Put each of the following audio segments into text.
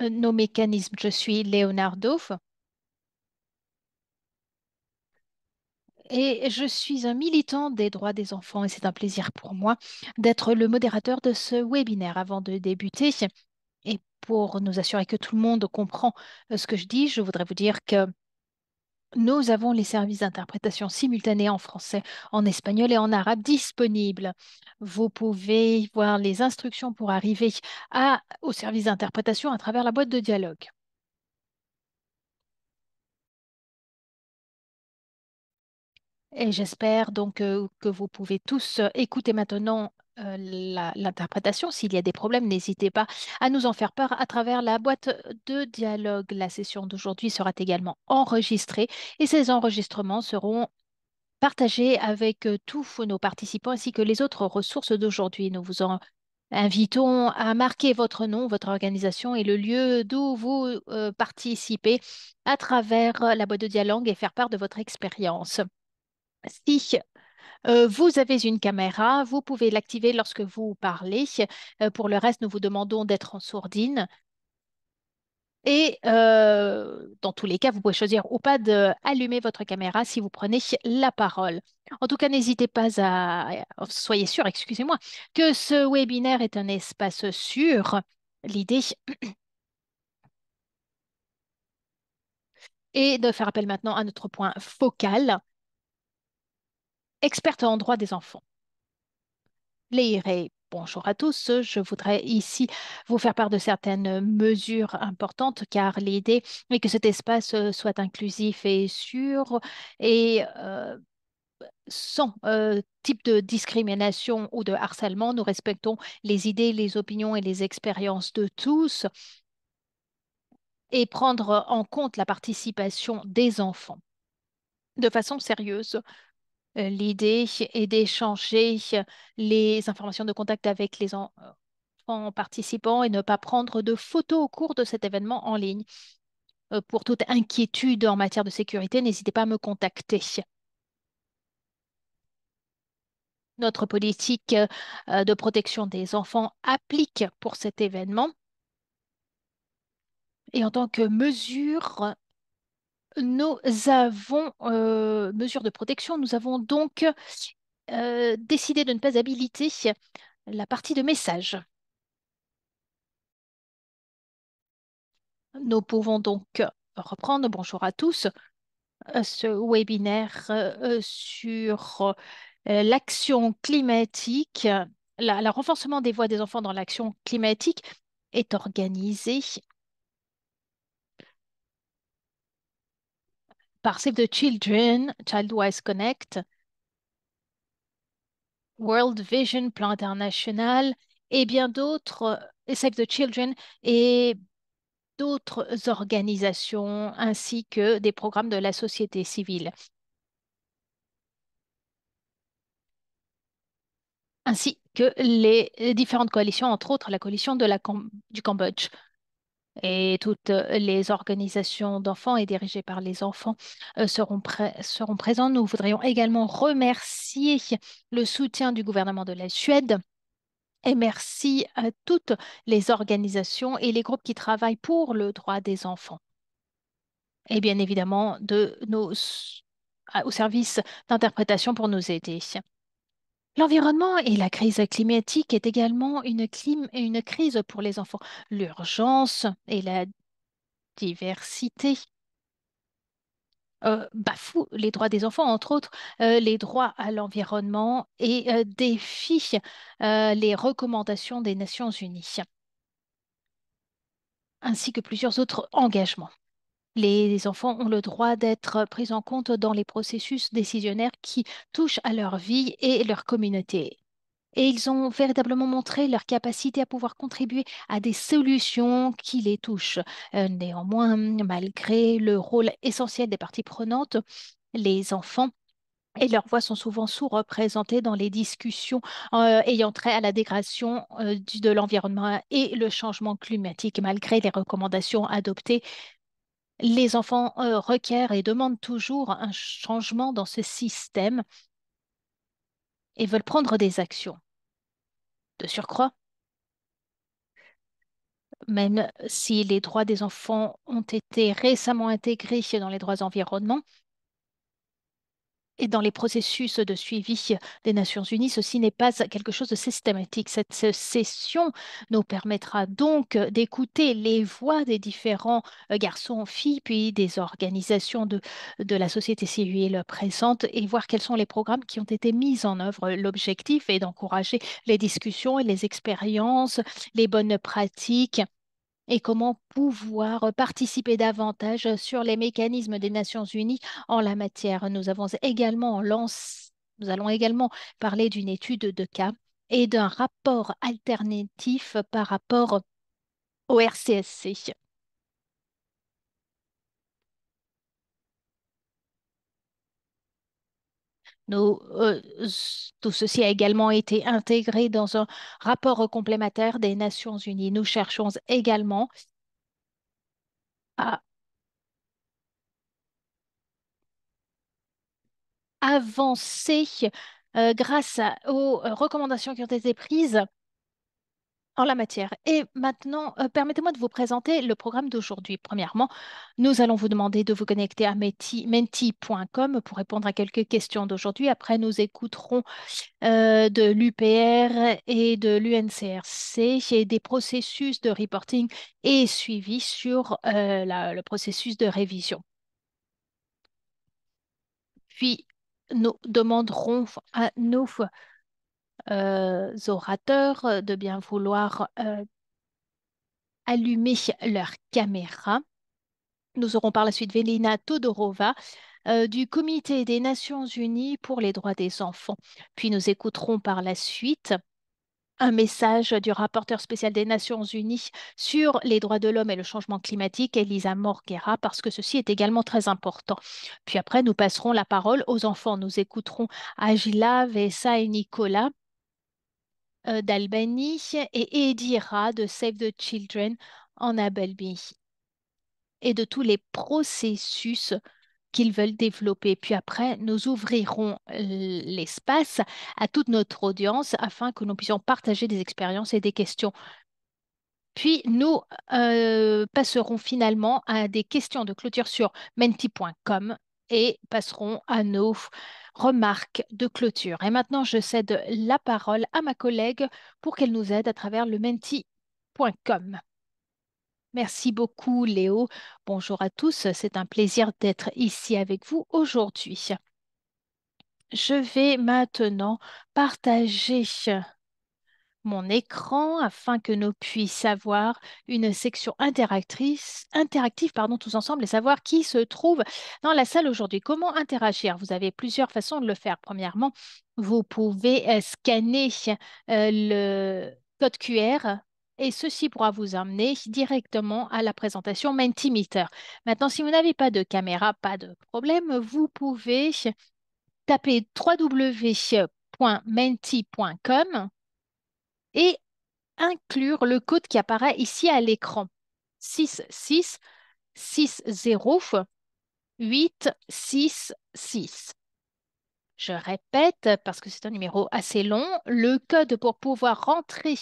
nos mécanismes. Je suis Leonardo et je suis un militant des droits des enfants et c'est un plaisir pour moi d'être le modérateur de ce webinaire. Avant de débuter et pour nous assurer que tout le monde comprend ce que je dis, je voudrais vous dire que nous avons les services d'interprétation simultanée en français, en espagnol et en arabe disponibles. Vous pouvez voir les instructions pour arriver au service d'interprétation à travers la boîte de dialogue. Et j'espère donc que vous pouvez tous écouter maintenant l'interprétation. S'il y a des problèmes, n'hésitez pas à nous en faire part à travers la boîte de dialogue. La session d'aujourd'hui sera également enregistrée et ces enregistrements seront partagés avec tous nos participants ainsi que les autres ressources d'aujourd'hui. Nous vous en invitons à marquer votre nom, votre organisation et le lieu d'où vous participez à travers la boîte de dialogue et faire part de votre expérience. Si vous avez une caméra, vous pouvez l'activer lorsque vous parlez. Pour le reste, nous vous demandons d'être en sourdine. Et dans tous les cas, vous pouvez choisir ou pas d'allumer votre caméra si vous prenez la parole. En tout cas, n'hésitez pas soyez sûr, excusez-moi, que ce webinaire est un espace sûr. L'idée est de faire appel maintenant à notre point focal, experte en droit des enfants. Leire, bonjour à tous. Je voudrais ici vous faire part de certaines mesures importantes car l'idée est que cet espace soit inclusif et sûr et sans type de discrimination ou de harcèlement. Nous respectons les idées, les opinions et les expériences de tous et prendre en compte la participation des enfants de façon sérieuse. L'idée est d'échanger les informations de contact avec les enfants participants et ne pas prendre de photos au cours de cet événement en ligne. Pour toute inquiétude en matière de sécurité, n'hésitez pas à me contacter. Notre politique de protection des enfants applique pour cet événement. Et en tant que mesure, nous avons, mesure de protection, nous avons donc décidé de ne pas habiliter la partie de messages. Nous pouvons donc reprendre, bonjour à tous, ce webinaire sur l'action climatique. Le renforcement des voix des enfants dans l'action climatique est organisé par Save the Children, Childwise Connect, World Vision, Plan International et bien d'autres, et Save the Children et d'autres organisations ainsi que des programmes de la société civile, ainsi que les différentes coalitions, entre autres la coalition du Cambodge. Et toutes les organisations d'enfants et dirigées par les enfants seront présents. Nous voudrions également remercier le soutien du gouvernement de la Suède et merci à toutes les organisations et les groupes qui travaillent pour le droit des enfants. Et bien évidemment au service d'interprétation pour nous aider. L'environnement et la crise climatique est également une crise pour les enfants. L'urgence et la diversité bafouent les droits des enfants, entre autres les droits à l'environnement et défient les recommandations des Nations Unies, ainsi que plusieurs autres engagements. Les enfants ont le droit d'être pris en compte dans les processus décisionnaires qui touchent à leur vie et leur communauté. Et ils ont véritablement montré leur capacité à pouvoir contribuer à des solutions qui les touchent. Néanmoins, malgré le rôle essentiel des parties prenantes, les enfants et leurs voix sont souvent sous-représentés dans les discussions ayant trait à la dégradation de l'environnement et le changement climatique. Malgré les recommandations adoptées, les enfants requièrent et demandent toujours un changement dans ce système et veulent prendre des actions. De surcroît, même si les droits des enfants ont été récemment intégrés dans les droits environnement et dans les processus de suivi des Nations Unies, ceci n'est pas quelque chose de systématique. Cette session nous permettra donc d'écouter les voix des différents garçons, filles, puis des organisations de la société civile présente et voir quels sont les programmes qui ont été mis en œuvre. L'objectif est d'encourager les discussions et les expériences, les bonnes pratiques et comment pouvoir participer davantage sur les mécanismes des Nations Unies en la matière. Nous allons également parler d'une étude de cas et d'un rapport alternatif par rapport au RCSC. Tout ceci a également été intégré dans un rapport complémentaire des Nations Unies. Nous cherchons également à avancer grâce aux recommandations qui ont été prises en la matière. Et maintenant, permettez-moi de vous présenter le programme d'aujourd'hui. Premièrement, nous allons vous demander de vous connecter à menti.com pour répondre à quelques questions d'aujourd'hui. Après, nous écouterons de l'UPR et de l'UNCRC et des processus de reporting et suivi sur le processus de révision. Puis, nous demanderons à nos orateurs de bien vouloir allumer leur caméra. Nous aurons par la suite Velina Todorova du Comité des Nations Unies pour les droits des enfants. Puis nous écouterons par la suite un message du rapporteur spécial des Nations Unies sur les droits de l'homme et le changement climatique, Elisa Morguera, parce que ceci est également très important. Puis après, nous passerons la parole aux enfants. Nous écouterons Agila, Vessa et Nicolas d'Albanie et Edira de Save the Children en Albanie et de tous les processus qu'ils veulent développer. Puis après, nous ouvrirons l'espace à toute notre audience afin que nous puissions partager des expériences et des questions. Puis nous passerons finalement à des questions de clôture sur menti.com et passerons à nos remarques de clôture. Et maintenant, je cède la parole à ma collègue pour qu'elle nous aide à travers le menti.com. Merci beaucoup, Léo. Bonjour à tous. C'est un plaisir d'être ici avec vous aujourd'hui. Je vais maintenant partager mon écran afin que nous puissions avoir une section interactive, pardon, tous ensemble et savoir qui se trouve dans la salle aujourd'hui. Comment interagir? Vous avez plusieurs façons de le faire. Premièrement, vous pouvez scanner le code QR et ceci pourra vous emmener directement à la présentation Mentimeter. Maintenant, si vous n'avez pas de caméra, pas de problème, vous pouvez taper www.menti.com et inclure le code qui apparaît ici à l'écran. 66608666. Je répète parce que c'est un numéro assez long, le code pour pouvoir rentrer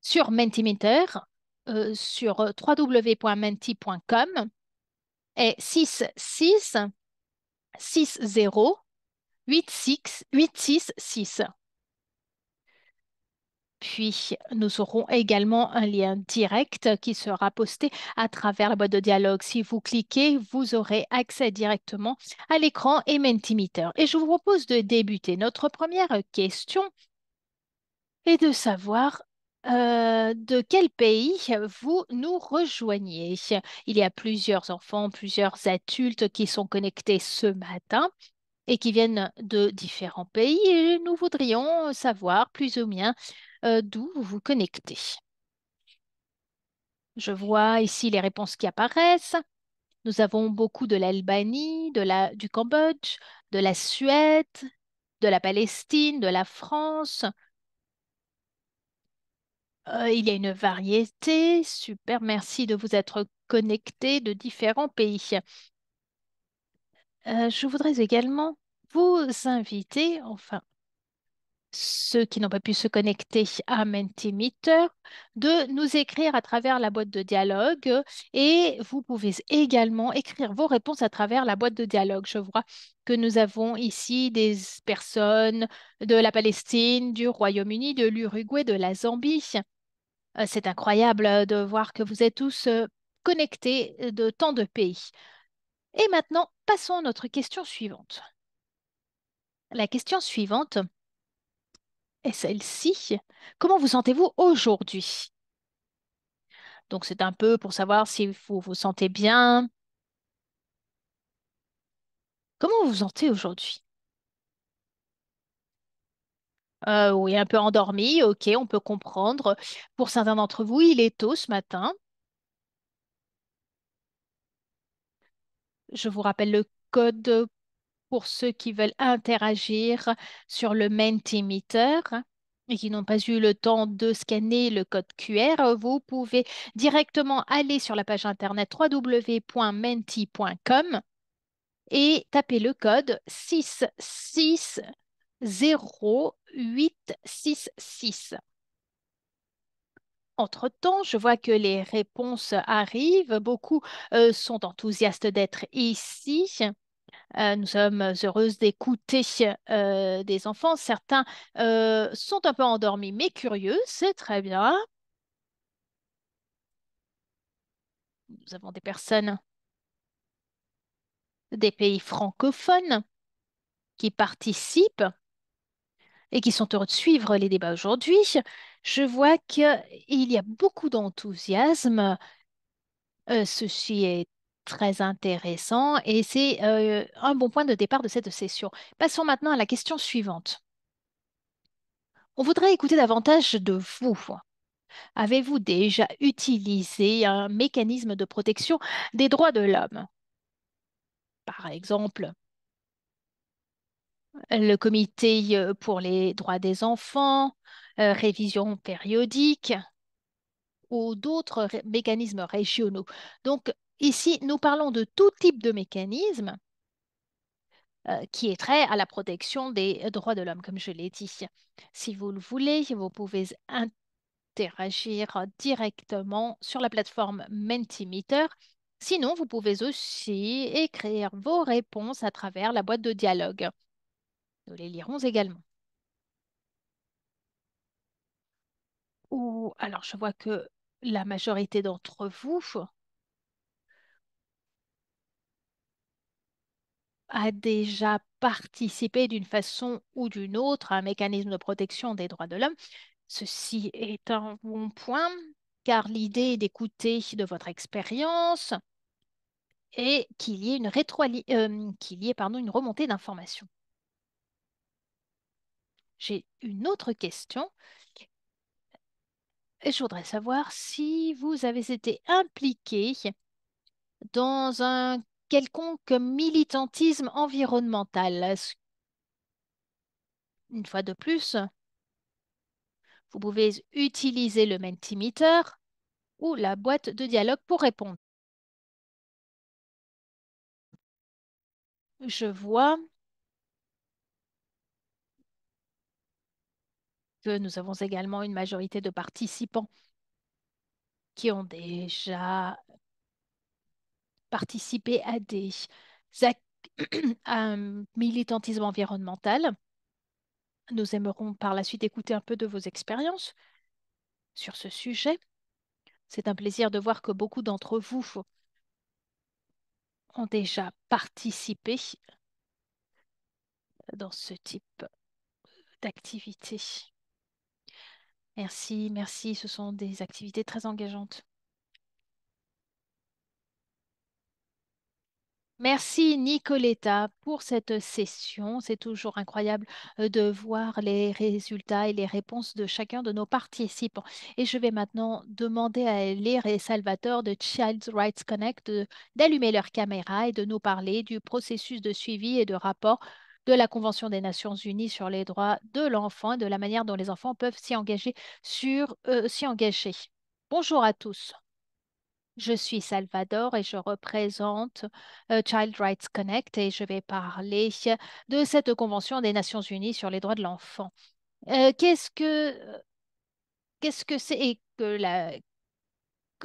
sur Mentimeter sur www.menti.com est 66608666. Puis, nous aurons également un lien direct qui sera posté à travers la boîte de dialogue. Si vous cliquez, vous aurez accès directement à l'écran et Mentimeter. Et je vous propose de débuter. Notre première question est de savoir de quel pays vous nous rejoignez. Il y a plusieurs enfants, plusieurs adultes qui sont connectés ce matin et qui viennent de différents pays et nous voudrions savoir plus ou moins d'où vous vous connectez. Je vois ici les réponses qui apparaissent. Nous avons beaucoup de l'Albanie, du Cambodge, de la Suède, de la Palestine, de la France. Il y a une variété. Super, merci de vous être connectés de différents pays. Je voudrais également vous inviter, enfin, ceux qui n'ont pas pu se connecter à Mentimeter de nous écrire à travers la boîte de dialogue et vous pouvez également écrire vos réponses à travers la boîte de dialogue. Je vois que nous avons ici des personnes de la Palestine, du Royaume-Uni, de l'Uruguay, de la Zambie. C'est incroyable de voir que vous êtes tous connectés de tant de pays. Et maintenant, passons à notre question suivante. La question suivante est celle-ci. Comment vous sentez-vous aujourd'hui? Donc, c'est un peu pour savoir si vous vous sentez bien. Comment vous vous sentez aujourd'hui? Oui, un peu endormi, ok, on peut comprendre. Pour certains d'entre vous, il est tôt ce matin. Je vous rappelle le code pour ceux qui veulent interagir sur le Mentimeter et qui n'ont pas eu le temps de scanner le code QR. Vous pouvez directement aller sur la page internet www.menti.com et taper le code 660-866. Entre-temps, je vois que les réponses arrivent. Beaucoup sont enthousiastes d'être ici. Nous sommes heureuses d'écouter des enfants. Certains sont un peu endormis, mais curieux. C'est très bien. Nous avons des personnes des pays francophones qui participent et qui sont heureux de suivre les débats aujourd'hui. Je vois qu'il y a beaucoup d'enthousiasme. Ceci est très intéressant et c'est un bon point de départ de cette session. Passons maintenant à la question suivante. On voudrait écouter davantage de vous. Avez-vous déjà utilisé un mécanisme de protection des droits de l'homme? Par exemple, le comité pour les droits des enfants, révision périodique ou d'autres mécanismes régionaux. Donc, ici, nous parlons de tout type de mécanisme qui est trait à la protection des droits de l'homme, comme je l'ai dit. Si vous le voulez, vous pouvez interagir directement sur la plateforme Mentimeter. Sinon, vous pouvez aussi écrire vos réponses à travers la boîte de dialogue. Nous les lirons également. Ou alors, je vois que la majorité d'entre vous a déjà participé d'une façon ou d'une autre à un mécanisme de protection des droits de l'homme. Ceci est un bon point, car l'idée est d'écouter de votre expérience et qu'il y ait une remontée d'informations. J'ai une autre question et je voudrais savoir si vous avez été impliqué dans un quelconque militantisme environnemental. Une fois de plus, vous pouvez utiliser le Mentimeter ou la boîte de dialogue pour répondre. Je vois que nous avons également une majorité de participants qui ont déjà participé à ac- à un militantisme environnemental. Nous aimerons par la suite écouter un peu de vos expériences sur ce sujet. C'est un plaisir de voir que beaucoup d'entre vous ont déjà participé dans ce type d'activité. Merci, merci, ce sont des activités très engageantes. Merci Nicoletta pour cette session. C'est toujours incroyable de voir les résultats et les réponses de chacun de nos participants. Et je vais maintenant demander à Elir et Salvatore de Child Rights Connect d'allumer leur caméra et de nous parler du processus de suivi et de rapport de la Convention des Nations Unies sur les droits de l'enfant et de la manière dont les enfants peuvent s'y engager. Bonjour à tous. Je suis Salvador et je représente Child Rights Connect et je vais parler de cette Convention des Nations Unies sur les droits de l'enfant. Qu'est-ce que c'est et que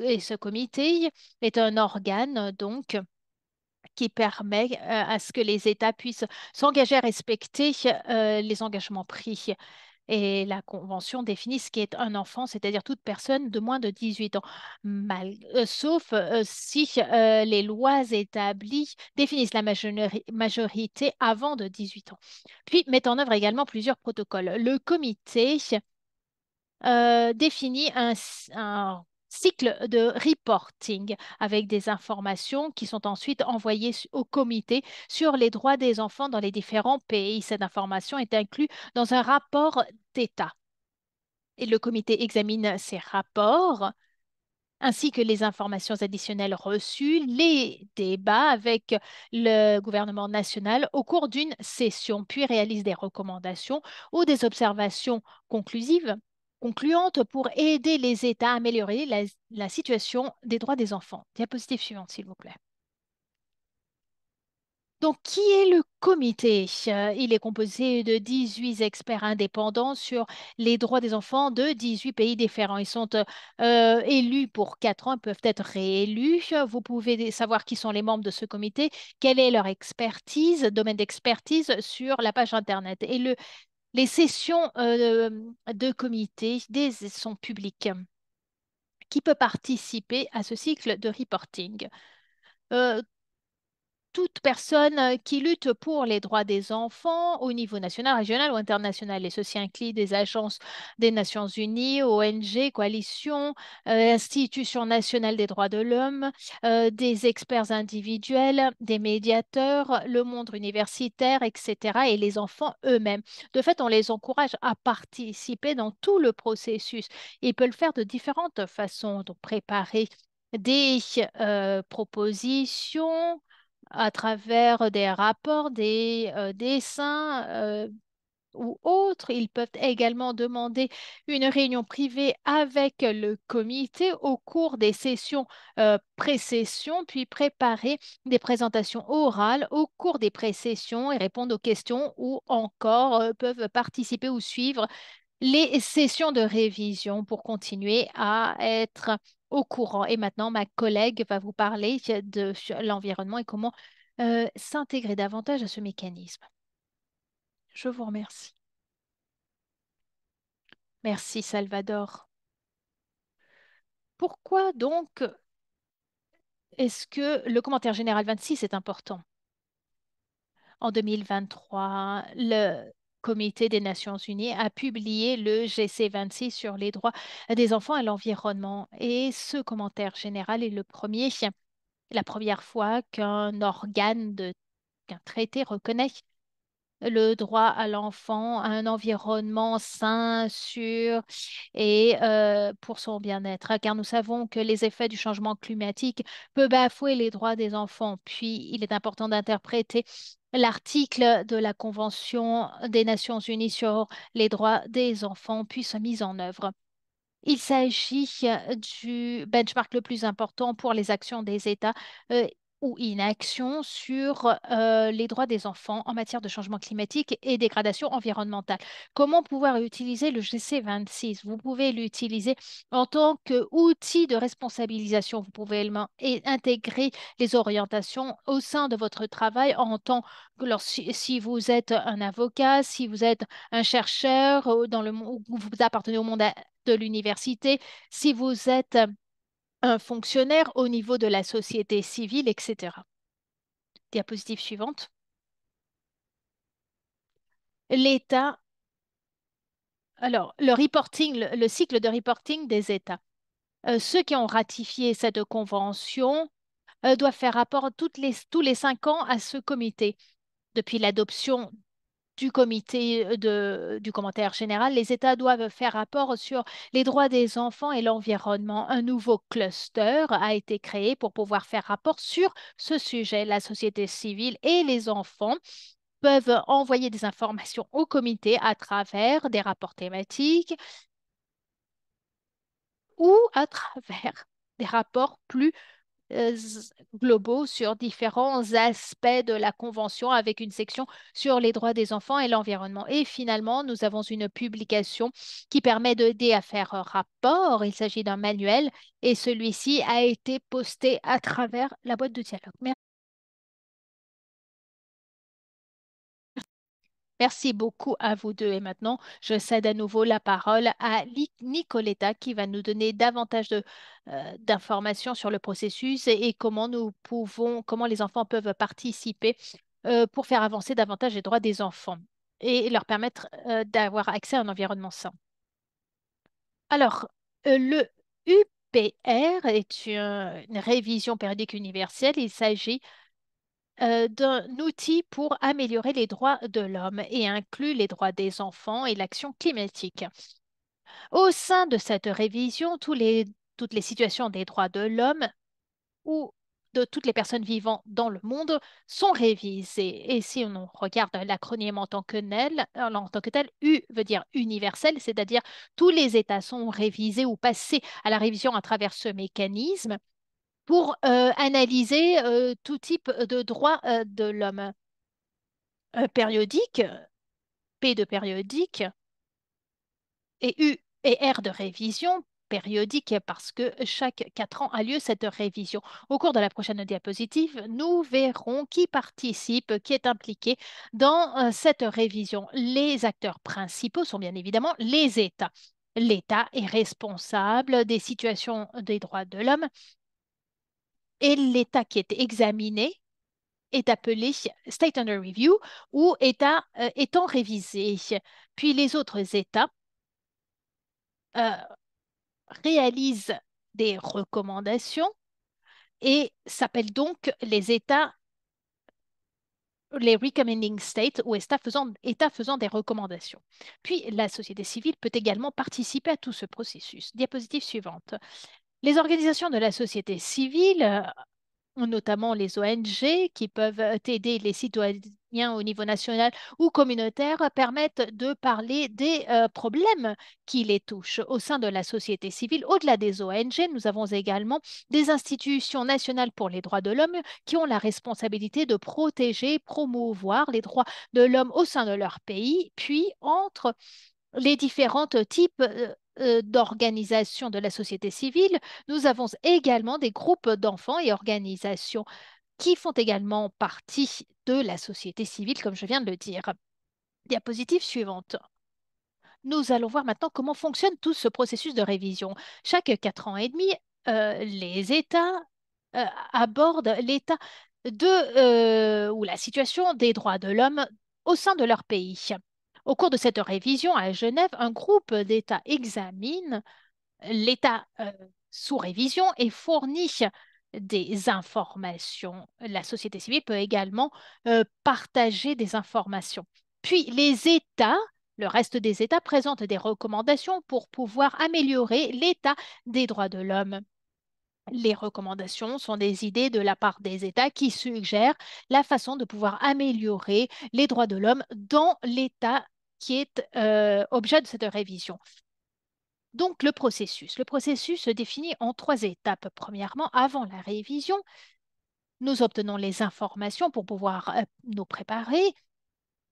et ce comité est un organe donc qui permet à ce que les États puissent s'engager à respecter les engagements pris. Et la Convention définit ce qui est un enfant, c'est-à-dire toute personne de moins de 18 ans, sauf si les lois établies définissent la majorité avant de 18 ans. Puis mettent en œuvre également plusieurs protocoles. Le comité définit un cycle de reporting avec des informations qui sont ensuite envoyées au comité sur les droits des enfants dans les différents pays. Cette information est inclue dans un rapport d'État. Et le comité examine ces rapports ainsi que les informations additionnelles reçues, les débats avec le gouvernement national au cours d'une session, puis réalise des recommandations ou des observations conclusives, concluantes pour aider les États à améliorer la situation des droits des enfants. Diapositive suivante, s'il vous plaît. Donc, qui est le comité? Il est composé de 18 experts indépendants sur les droits des enfants de 18 pays différents. Ils sont élus pour 4 ans, ils peuvent être réélus. Vous pouvez savoir qui sont les membres de ce comité, quelle est leur expertise, domaine d'expertise sur la page Internet. Et les sessions de comité sont publiques. Qui peut participer à ce cycle de reporting? Euh, Toute personne qui lutte pour les droits des enfants au niveau national, régional ou international. Et ceci inclut des agences des Nations Unies, ONG, coalitions, institutions nationales des droits de l'homme, des experts individuels, des médiateurs, le monde universitaire, etc. et les enfants eux-mêmes. De fait, on les encourage à participer dans tout le processus. Ils peuvent le faire de différentes façons, donc préparer des propositions à travers des rapports, des dessins ou autres. Ils peuvent également demander une réunion privée avec le comité au cours des sessions pré-sessions, puis préparer des présentations orales au cours des pré-sessions et répondre aux questions ou encore peuvent participer ou suivre les sessions de révision pour continuer à être au courant. Et maintenant, ma collègue va vous parler de l'environnement et comment s'intégrer davantage à ce mécanisme. Je vous remercie. Merci, Salvador. Pourquoi donc est-ce que le commentaire général 26 est important? En 2023, le Comité des Nations Unies a publié le GC26 sur les droits des enfants et l'environnement. Et ce commentaire général est la première fois qu'un traité reconnaît le droit à l'enfant, à un environnement sain, sûr et pour son bien-être, car nous savons que les effets du changement climatique peuvent bafouer les droits des enfants. Puis, il est important d'interpréter l'article de la Convention des Nations Unies sur les droits des enfants, puis sa mise en œuvre. Il s'agit du benchmark le plus important pour les actions des États euh, ou inaction sur les droits des enfants en matière de changement climatique et dégradation environnementale. Comment pouvoir utiliser le GC26? Vous pouvez l'utiliser en tant qu'outil de responsabilisation. Vous pouvez également intégrer les orientations au sein de votre travail en tant que si vous êtes un avocat, si vous êtes un chercheur ou vous appartenez au monde de l'université, si vous êtes un fonctionnaire au niveau de la société civile, etc. Diapositive suivante. L'État, alors le reporting, le cycle de reporting des États. Ceux qui ont ratifié cette convention doivent faire rapport tous les 5 ans à ce comité. Depuis l'adoption du comité du commentaire général, les États doivent faire rapport sur les droits des enfants et l'environnement. Un nouveau cluster a été créé pour pouvoir faire rapport sur ce sujet. La société civile et les enfants peuvent envoyer des informations au comité à travers des rapports thématiques ou à travers des rapports plus globaux sur différents aspects de la Convention avec une section sur les droits des enfants et l'environnement. Et finalement, nous avons une publication qui permet d'aider à faire un rapport. Il s'agit d'un manuel et celui-ci a été posté à travers la boîte de dialogue. Merci beaucoup à vous deux. Et maintenant, je cède à nouveau la parole à Nicoletta qui va nous donner davantage d'informations sur le processus et comment comment les enfants peuvent participer pour faire avancer davantage les droits des enfants et leur permettre d'avoir accès à un environnement sain. Alors, le UPR est une révision périodique universelle. Il s'agit d'un outil pour améliorer les droits de l'homme et inclut les droits des enfants et l'action climatique. Au sein de cette révision, toutes les situations des droits de l'homme ou de toutes les personnes vivant dans le monde sont révisées. Et si on regarde l'acronyme en tant que tel, U veut dire universel, c'est-à-dire tous les États sont révisés ou passés à la révision à travers ce mécanisme pour analyser tout type de droits de l'homme. Périodique, P de périodique, et U et R de révision, périodique parce que chaque 4 ans a lieu cette révision. Au cours de la prochaine diapositive, nous verrons qui participe, qui est impliqué dans cette révision. Les acteurs principaux sont bien évidemment les États. L'État est responsable des situations des droits de l'homme et l'État qui est examiné est appelé State Under Review ou État étant révisé. Puis les autres États euh, réalisent des recommandations et s'appellent donc les États, les Recommending States ou États faisant des recommandations. Puis la société civile peut également participer à tout ce processus. Diapositive suivante. Les organisations de la société civile notamment les ONG qui peuvent aider les citoyens au niveau national ou communautaire, permettent de parler des problèmes qui les touchent au sein de la société civile. Au-delà des ONG, nous avons également des institutions nationales pour les droits de l'homme qui ont la responsabilité de protéger, promouvoir les droits de l'homme au sein de leur pays, puis entre les différents types d'organisations de la société civile, nous avons également des groupes d'enfants et organisations qui font également partie de la société civile, comme je viens de le dire. Diapositive suivante. Nous allons voir maintenant comment fonctionne tout ce processus de révision. Chaque 4 ans et demi, les États abordent l'état ou la situation des droits de l'homme au sein de leur pays. Au cours de cette révision à Genève, un groupe d'États examine l'État sous révision et fournit des informations. La société civile peut également partager des informations. Puis les États, le reste des États présentent des recommandations pour pouvoir améliorer l'état des droits de l'homme. Les recommandations sont des idées de la part des États qui suggèrent la façon de pouvoir améliorer les droits de l'homme dans l'État qui est objet de cette révision. Donc, le processus. Le processus se définit en 3 étapes. Premièrement, avant la révision, nous obtenons les informations pour pouvoir nous préparer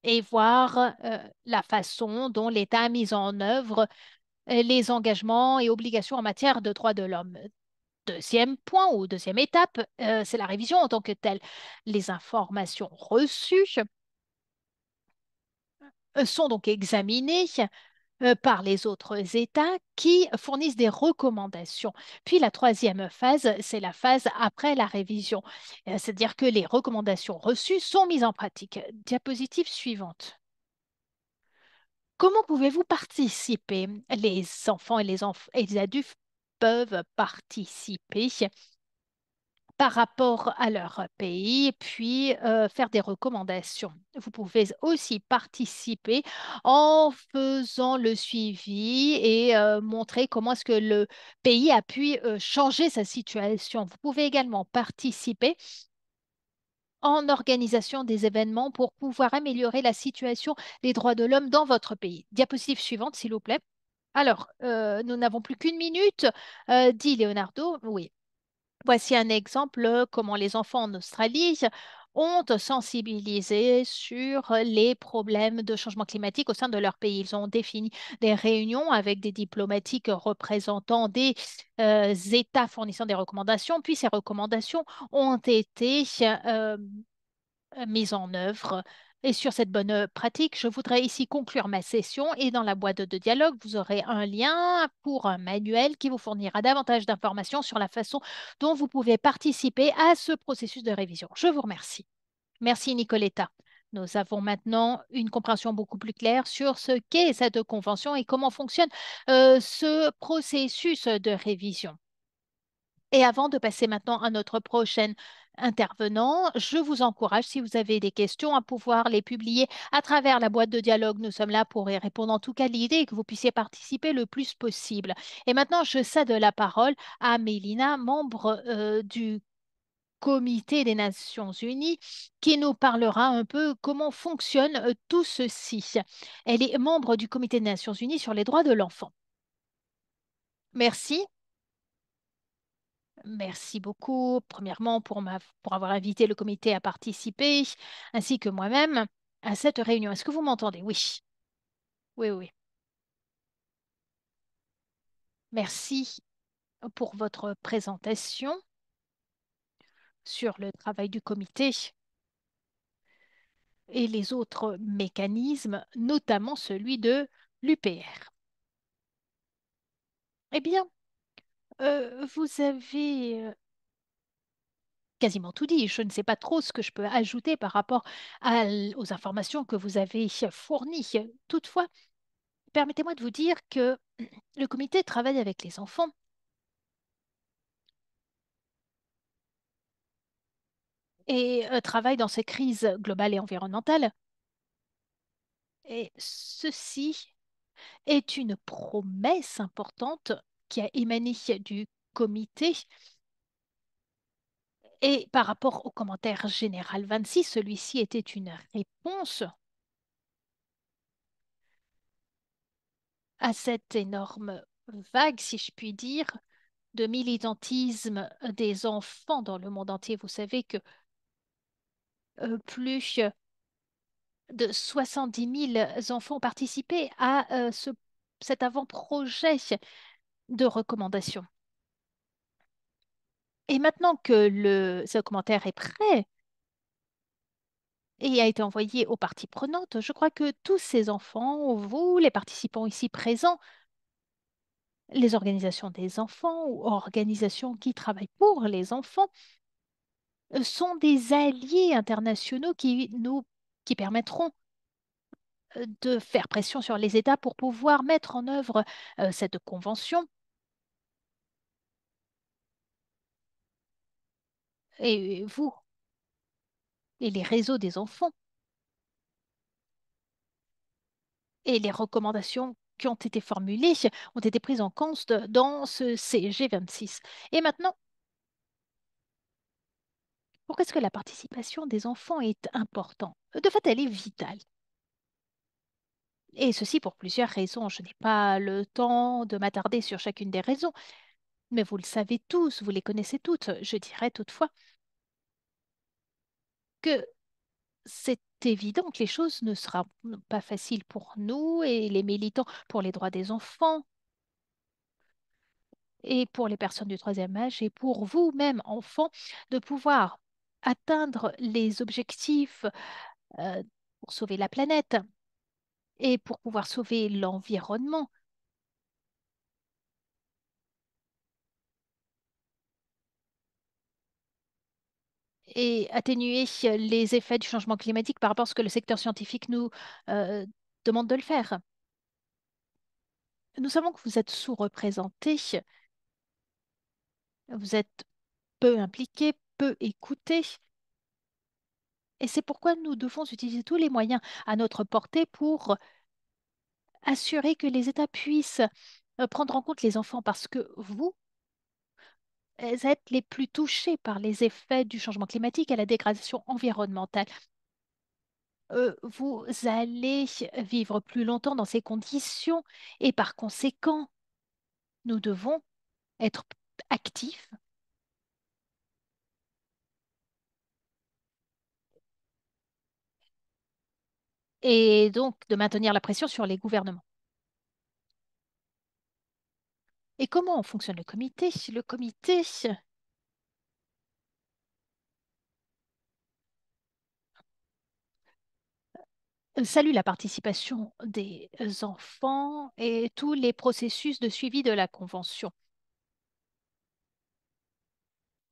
et voir la façon dont l'État a mis en œuvre les engagements et obligations en matière de droits de l'homme. Deuxième point ou deuxième étape, c'est la révision en tant que telle. Les informations reçues sont donc examinées par les autres États qui fournissent des recommandations. Puis la troisième phase, c'est la phase après la révision, c'est-à-dire que les recommandations reçues sont mises en pratique. Diapositive suivante. Comment pouvez-vous participer? Les enfants et les adultes peuvent participer par rapport à leur pays, puis faire des recommandations. Vous pouvez aussi participer en faisant le suivi et montrer comment est-ce que le pays a pu changer sa situation. Vous pouvez également participer en organisation des événements pour pouvoir améliorer la situation des droits de l'homme dans votre pays. Diapositive suivante, s'il vous plaît. Alors, nous n'avons plus qu'une minute, dit Leonardo. Oui. Voici un exemple comment les enfants en Australie ont sensibilisé sur les problèmes de changement climatique au sein de leur pays. Ils ont défini des réunions avec des diplomatiques représentant des États fournissant des recommandations, puis ces recommandations ont été mise en œuvre. Et sur cette bonne pratique, je voudrais ici conclure ma session et dans la boîte de dialogue, vous aurez un lien pour un manuel qui vous fournira davantage d'informations sur la façon dont vous pouvez participer à ce processus de révision. Je vous remercie. Merci Nicoletta. Nous avons maintenant une compréhension beaucoup plus claire sur ce qu'est cette convention et comment fonctionne ce processus de révision. Et avant de passer maintenant à notre prochain intervenant, je vous encourage, si vous avez des questions, à pouvoir les publier à travers la boîte de dialogue. Nous sommes là pour y répondre. En tout cas, l'idée est que vous puissiez participer le plus possible. Et maintenant, je cède la parole à Mélina, membre du Comité des Nations Unies, qui nous parlera un peu comment fonctionne tout ceci. Elle est membre du Comité des Nations Unies sur les droits de l'enfant. Merci. Merci beaucoup, premièrement, pour avoir invité le comité à participer, ainsi que moi-même, à cette réunion. Est-ce que vous m'entendez? Oui, oui, oui. Merci pour votre présentation sur le travail du comité et les autres mécanismes, notamment celui de l'UPR. Eh bien, vous avez quasiment tout dit. Je ne sais pas trop ce que je peux ajouter par rapport aux informations que vous avez fournies. Toutefois, permettez-moi de vous dire que le comité travaille avec les enfants et travaille dans ces crises globales et environnementales. Et ceci est une promesse importante qui a émané du comité. Et par rapport au commentaire général 26, celui-ci était une réponse à cette énorme vague, si je puis dire, de militantisme des enfants dans le monde entier. Vous savez que plus de 70 000 enfants ont participé à cet avant-projet de recommandation. Et maintenant que ce commentaire est prêt et a été envoyé aux parties prenantes, je crois que tous ces enfants, vous, les participants ici présents, les organisations des enfants ou organisations qui travaillent pour les enfants, sont des alliés internationaux qui permettront de faire pression sur les États pour pouvoir mettre en œuvre cette convention. Et vous et les réseaux des enfants et les recommandations qui ont été formulées ont été prises en compte dans ce CG26. Et maintenant, pourquoi est-ce que la participation des enfants est importante? De fait, elle est vitale. Et ceci pour plusieurs raisons. Je n'ai pas le temps de m'attarder sur chacune des raisons, mais vous le savez tous, vous les connaissez toutes. Je dirais toutefois que c'est évident que les choses ne seront pas faciles pour nous et les militants pour les droits des enfants et pour les personnes du troisième âge et pour vous-même, enfants, de pouvoir atteindre les objectifs euh, pour sauver la planète et pour pouvoir sauver l'environnement et atténuer les effets du changement climatique par rapport à ce que le secteur scientifique nous euh, demande de le faire. Nous savons que vous êtes sous-représentés, vous êtes peu impliqués, peu écoutés, et c'est pourquoi nous devons utiliser tous les moyens à notre portée pour assurer que les États puissent prendre en compte les enfants parce que vous êtes les plus touchés par les effets du changement climatique et la dégradation environnementale. Vous allez vivre plus longtemps dans ces conditions et par conséquent, nous devons être actifs et donc de maintenir la pression sur les gouvernements. Et comment fonctionne le comité? Le comité salue la participation des enfants et tous les processus de suivi de la Convention.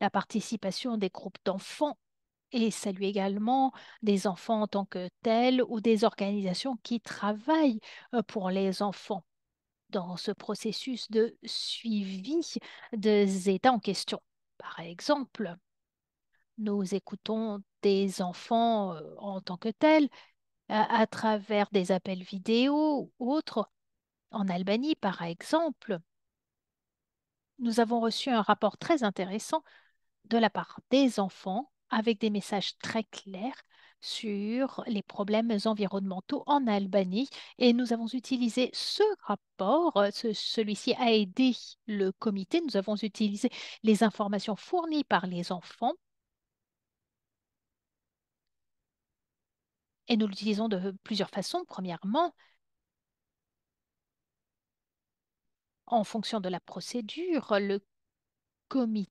La participation des groupes d'enfants et salue également des enfants en tant que tels ou des organisations qui travaillent pour les enfants dans ce processus de suivi des États en question. Par exemple, nous écoutons des enfants en tant que tels à travers des appels vidéo ou autres. En Albanie, par exemple, nous avons reçu un rapport très intéressant de la part des enfants avec des messages très clairs sur les problèmes environnementaux en Albanie. Et nous avons utilisé ce rapport, celui-ci a aidé le comité. Nous avons utilisé les informations fournies par les enfants et nous l'utilisons de plusieurs façons. Premièrement, en fonction de la procédure, le comité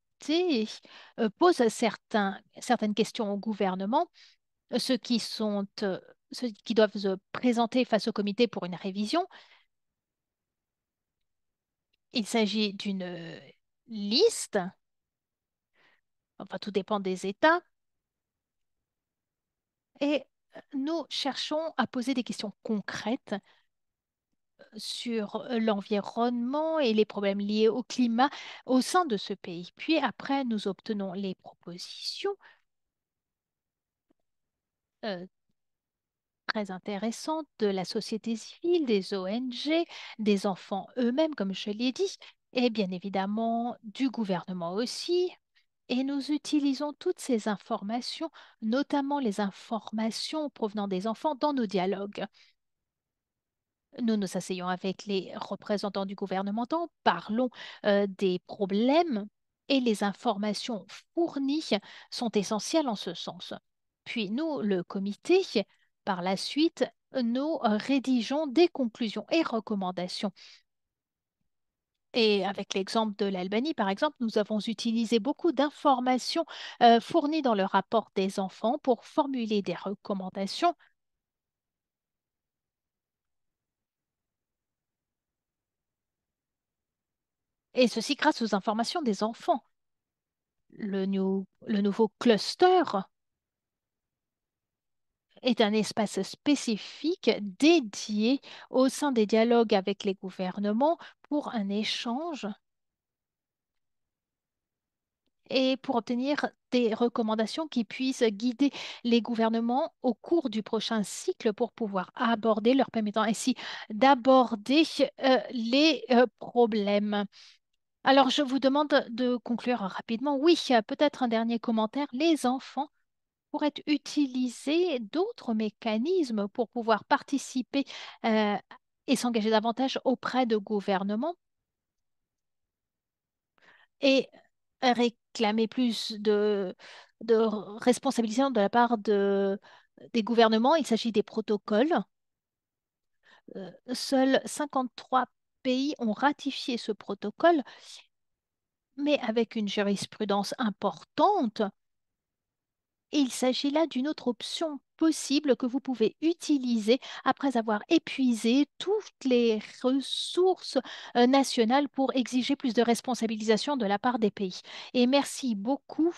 pose certaines questions au gouvernement, ceux qui sont, ceux qui doivent se présenter face au comité pour une révision. Il s'agit d'une liste, enfin tout dépend des États, et nous cherchons à poser des questions concrètes sur l'environnement et les problèmes liés au climat au sein de ce pays. Puis après, nous obtenons les propositions euh, très intéressantes de la société civile, des ONG, des enfants eux-mêmes, comme je l'ai dit, et bien évidemment du gouvernement aussi. Et nous utilisons toutes ces informations, notamment les informations provenant des enfants, dans nos dialogues. Nous nous asseyons avec les représentants du gouvernement, parlons des problèmes et les informations fournies sont essentielles en ce sens. Puis nous, le comité, par la suite, nous rédigeons des conclusions et recommandations. Et avec l'exemple de l'Albanie, par exemple, nous avons utilisé beaucoup d'informations fournies dans le rapport des enfants pour formuler des recommandations, et ceci grâce aux informations des enfants. Le nouveau cluster est un espace spécifique dédié au sein des dialogues avec les gouvernements pour un échange et pour obtenir des recommandations qui puissent guider les gouvernements au cours du prochain cycle pour pouvoir aborder, leur permettant ainsi d'aborder les problèmes. Alors, je vous demande de conclure rapidement. Oui, peut-être un dernier commentaire. Les enfants pourraient utiliser d'autres mécanismes pour pouvoir participer euh, et s'engager davantage auprès de gouvernements et réclamer plus de responsabilisation de la part des gouvernements. Il s'agit des protocoles. Seuls 53 pays ont ratifié ce protocole, mais avec une jurisprudence importante. Il s'agit là d'une autre option possible que vous pouvez utiliser après avoir épuisé toutes les ressources nationales pour exiger plus de responsabilisation de la part des pays. Et merci beaucoup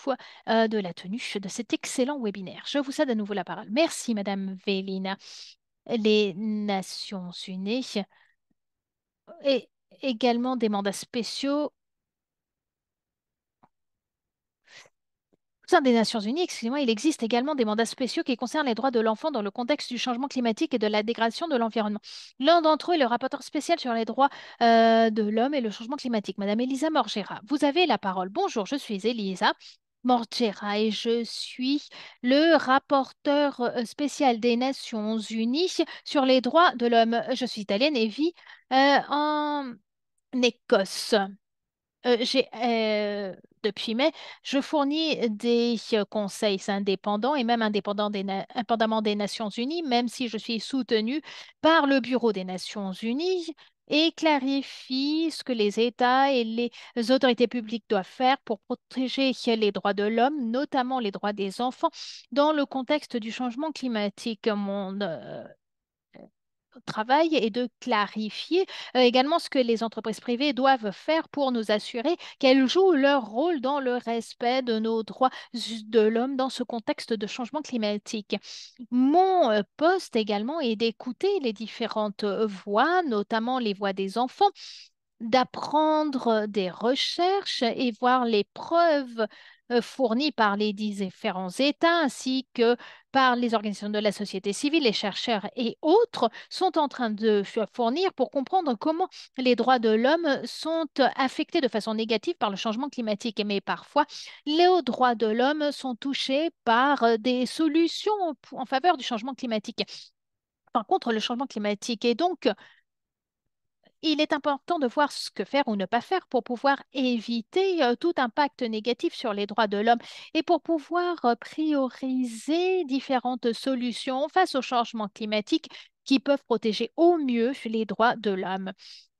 de la tenue de cet excellent webinaire. Je vous cède à nouveau la parole. Merci, Madame Vélina. Les Nations Unies et également des mandats spéciaux au sein des Nations Unies, excusez-moi, il existe également des mandats spéciaux qui concernent les droits de l'enfant dans le contexte du changement climatique et de la dégradation de l'environnement. L'un d'entre eux est le rapporteur spécial sur les droits de l'homme et le changement climatique, Madame Elisa Morgera. Vous avez la parole. Bonjour, je suis Elisa Morgera et je suis le rapporteur spécial des Nations Unies sur les droits de l'homme. Je suis italienne et vis en Écosse. Depuis mai, je fournis des conseils indépendants et même indépendamment des Nations Unies, même si je suis soutenue par le Bureau des Nations Unies et clarifie ce que les États et les autorités publiques doivent faire pour protéger les droits de l'homme, notamment les droits des enfants, dans le contexte du changement climatique. Mon travail est de clarifier également ce que les entreprises privées doivent faire pour nous assurer qu'elles jouent leur rôle dans le respect de nos droits de l'homme dans ce contexte de changement climatique. Mon poste également est d'écouter les différentes voix, notamment les voix des enfants, d'apprendre des recherches et voir les preuves fournies par les différents États ainsi que par les organisations de la société civile, les chercheurs et autres sont en train de fournir pour comprendre comment les droits de l'homme sont affectés de façon négative par le changement climatique. Mais parfois, les droits de l'homme sont touchés par des solutions en faveur du changement climatique. Par contre, le changement climatique est donc il est important de voir ce que faire ou ne pas faire pour pouvoir éviter tout impact négatif sur les droits de l'homme et pour pouvoir prioriser différentes solutions face au changement climatique qui peuvent protéger au mieux les droits de l'homme.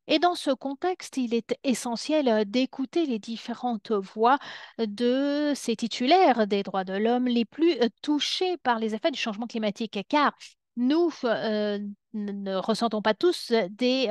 Et dans ce contexte, il est essentiel d'écouter les différentes voix de ces titulaires des droits de l'homme les plus touchés par les effets du changement climatique, car nous ne ressentons pas tous des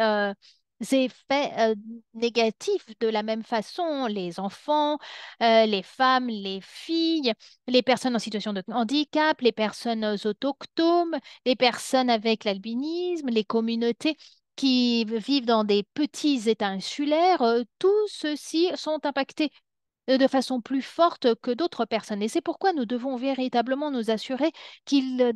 effets négatifs de la même façon. Les enfants, les femmes, les filles, les personnes en situation de handicap, les personnes autochtones, les personnes avec l'albinisme, les communautés qui vivent dans des petits États insulaires, tous ceux-ci sont impactés de façon plus forte que d'autres personnes. Et c'est pourquoi nous devons véritablement nous assurer qu'ils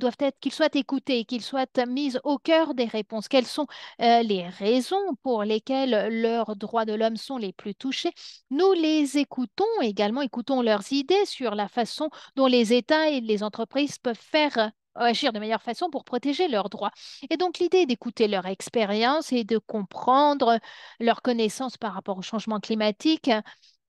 soient écoutés, qu'ils soient mis au cœur des réponses. Quelles sont les raisons pour lesquelles leurs droits de l'homme sont les plus touchés? Nous les écoutons également, écoutons leurs idées sur la façon dont les États et les entreprises peuvent faire agir de meilleure façon pour protéger leurs droits. Et donc l'idée est d'écouter leur expérience et de comprendre leurs connaissances par rapport au changement climatique,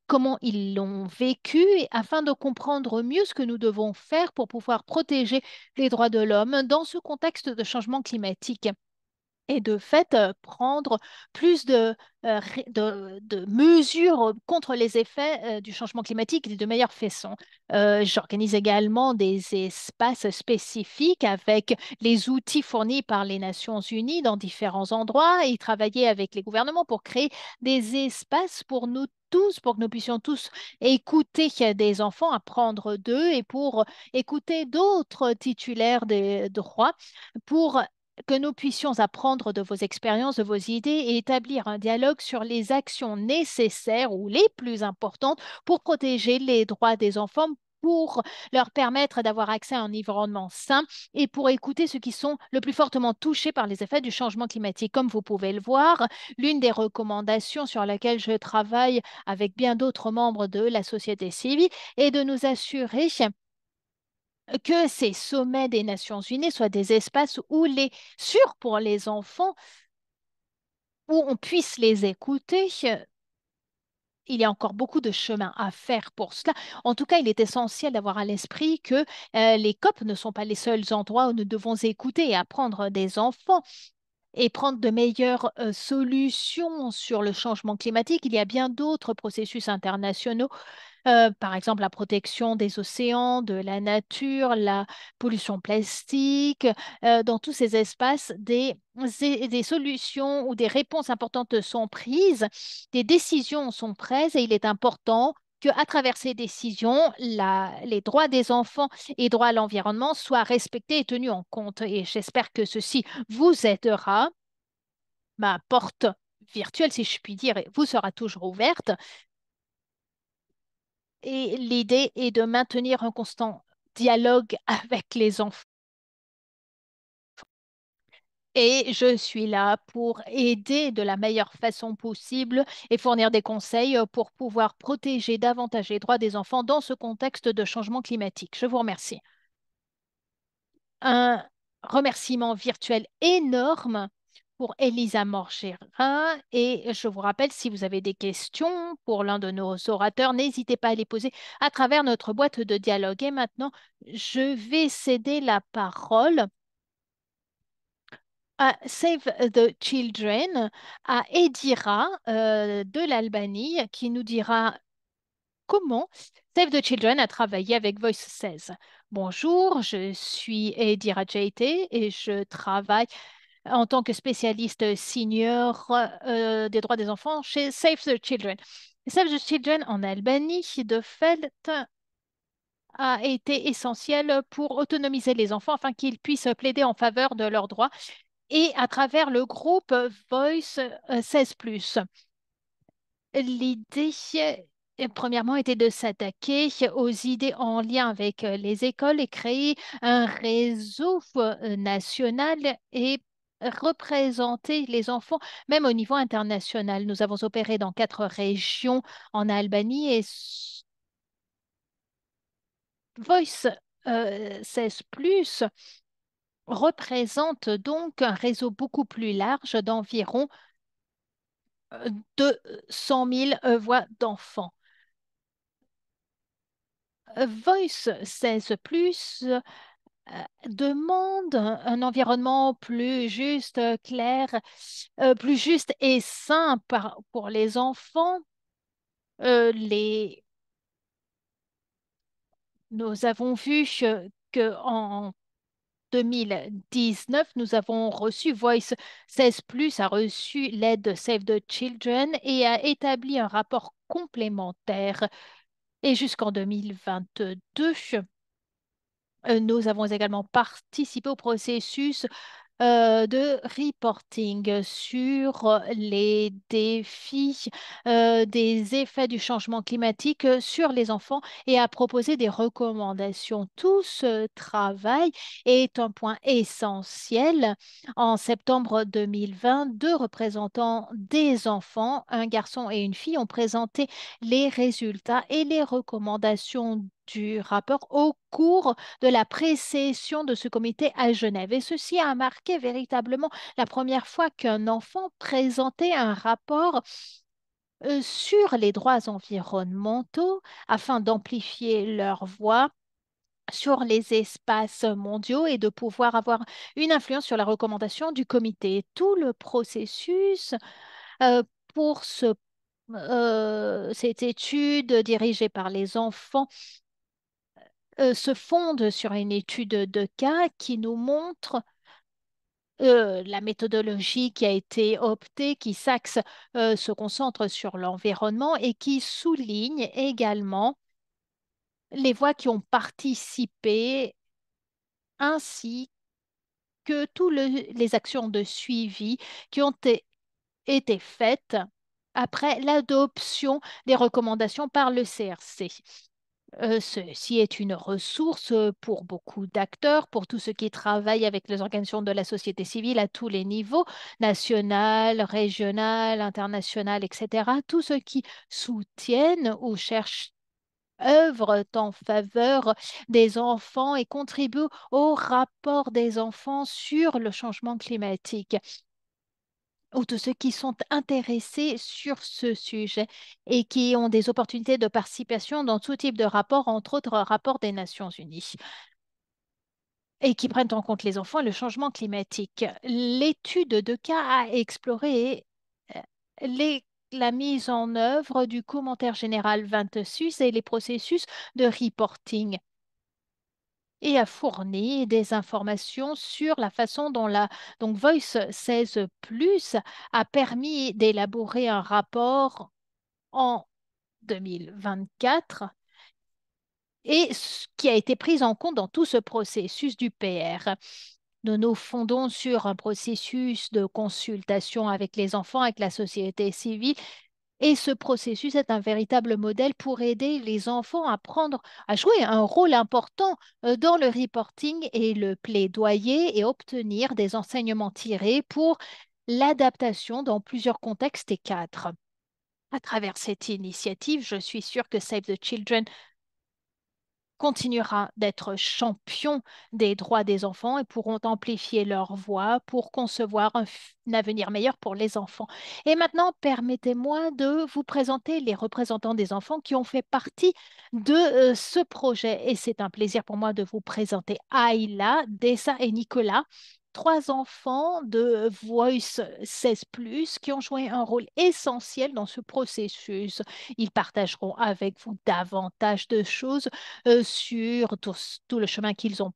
comment ils l'ont vécu, et afin de comprendre mieux ce que nous devons faire pour pouvoir protéger les droits de l'homme dans ce contexte de changement climatique et de fait prendre plus de mesures contre les effets du changement climatique et de meilleures façons. J'organise également des espaces spécifiques avec les outils fournis par les Nations Unies dans différents endroits et travailler avec les gouvernements pour créer des espaces pour nous tous, pour que nous puissions tous écouter des enfants, apprendre d'eux et pour écouter d'autres titulaires des droits pour que nous puissions apprendre de vos expériences, de vos idées et établir un dialogue sur les actions nécessaires ou les plus importantes pour protéger les droits des enfants, pour leur permettre d'avoir accès à un environnement sain et pour écouter ceux qui sont le plus fortement touchés par les effets du changement climatique. Comme vous pouvez le voir, l'une des recommandations sur laquelle je travaille avec bien d'autres membres de la société civile est de nous assurer que ces sommets des Nations Unies soient des espaces sûrs pour les enfants, où on puisse les écouter. Il y a encore beaucoup de chemin à faire pour cela. En tout cas, il est essentiel d'avoir à l'esprit que les COP ne sont pas les seuls endroits où nous devons écouter et apprendre des enfants et prendre de meilleures solutions sur le changement climatique. Il y a bien d'autres processus internationaux, par exemple la protection des océans, de la nature, la pollution plastique. Dans tous ces espaces, des solutions ou des réponses importantes sont prises, des décisions sont prises et il est important qu'à travers ces décisions, les droits des enfants et droits à l'environnement soient respectés et tenus en compte. Et j'espère que ceci vous aidera. Ma porte virtuelle, si je puis dire, vous sera toujours ouverte. Et l'idée est de maintenir un constant dialogue avec les enfants. Et je suis là pour aider de la meilleure façon possible et fournir des conseils pour pouvoir protéger davantage les droits des enfants dans ce contexte de changement climatique. Je vous remercie. Un remerciement virtuel énorme pour Elisa Morgera. Et je vous rappelle, si vous avez des questions pour l'un de nos orateurs, n'hésitez pas à les poser à travers notre boîte de dialogue. Et maintenant, je vais céder la parole à Save the Children, à Edira de l'Albanie, qui nous dira comment Save the Children a travaillé avec Voice 16. Bonjour, je suis Edira Jaite et je travaille en tant que spécialiste senior des droits des enfants chez Save the Children. Save the Children en Albanie, de fait, a été essentiel pour autonomiser les enfants afin qu'ils puissent plaider en faveur de leurs droits et à travers le groupe Voice 16+. L'idée, premièrement, était de s'attaquer aux idées en lien avec les écoles et créer un réseau national et représenter les enfants, même au niveau international. Nous avons opéré dans 4 régions en Albanie et Voice 16+ représente donc un réseau beaucoup plus large d'environ 200 000 voix d'enfants. Voice 16+ demande un environnement plus juste, clair, plus juste et sain pour les enfants. Les Nous avons vu que en 2019, nous avons reçu Voice 16+, a reçu l'aide de Save the Children et a établi un rapport complémentaire. Et jusqu'en 2022, nous avons également participé au processus de reporting sur les défis des effets du changement climatique sur les enfants et à proposer des recommandations. Tout ce travail est un point essentiel. En septembre 2020, 2 représentants des enfants, un garçon et une fille, ont présenté les résultats et les recommandations du rapport au cours de la précession de ce comité à Genève. Et ceci a marqué véritablement la première fois qu'un enfant présentait un rapport sur les droits environnementaux afin d'amplifier leur voix sur les espaces mondiaux et de pouvoir avoir une influence sur la recommandation du comité. Tout le processus euh, pour cette étude dirigée par les enfants se fonde sur une étude de cas qui nous montre la méthodologie qui a été optée, qui se concentre sur l'environnement et qui souligne également les voix qui ont participé ainsi que toutes les actions de suivi qui ont été faites après l'adoption des recommandations par le CRC. Ceci est une ressource pour beaucoup d'acteurs, pour tous ceux qui travaillent avec les organisations de la société civile à tous les niveaux, national, régional, international, etc. Tous ceux qui soutiennent ou cherchent œuvrent en faveur des enfants et contribuent au rapport des enfants sur le changement climatique ou tous ceux qui sont intéressés sur ce sujet et qui ont des opportunités de participation dans tout type de rapport, entre autres rapports des Nations Unies, et qui prennent en compte les enfants et le changement climatique. L'étude de cas a exploré euh, la mise en œuvre du commentaire général 26 et les processus de reporting et a fourni des informations sur la façon dont donc Voice 16+ a permis d'élaborer un rapport en 2024 et qui a été pris en compte dans tout ce processus du PR. Nous nous fondons sur un processus de consultation avec les enfants, avec la société civile. Et ce processus est un véritable modèle pour aider les enfants à jouer un rôle important dans le reporting et le plaidoyer et obtenir des enseignements tirés pour l'adaptation dans plusieurs contextes et cadres. À travers cette initiative, je suis sûre que Save the Children continuera d'être champion des droits des enfants et pourront amplifier leur voix pour concevoir un avenir meilleur pour les enfants. Et maintenant, permettez-moi de vous présenter les représentants des enfants qui ont fait partie de ce projet. Et c'est un plaisir pour moi de vous présenter Ayla, Dessa et Nicolas. Trois enfants de Voice 16+, qui ont joué un rôle essentiel dans ce processus. Ils partageront avec vous davantage de choses sur tout le chemin qu'ils ont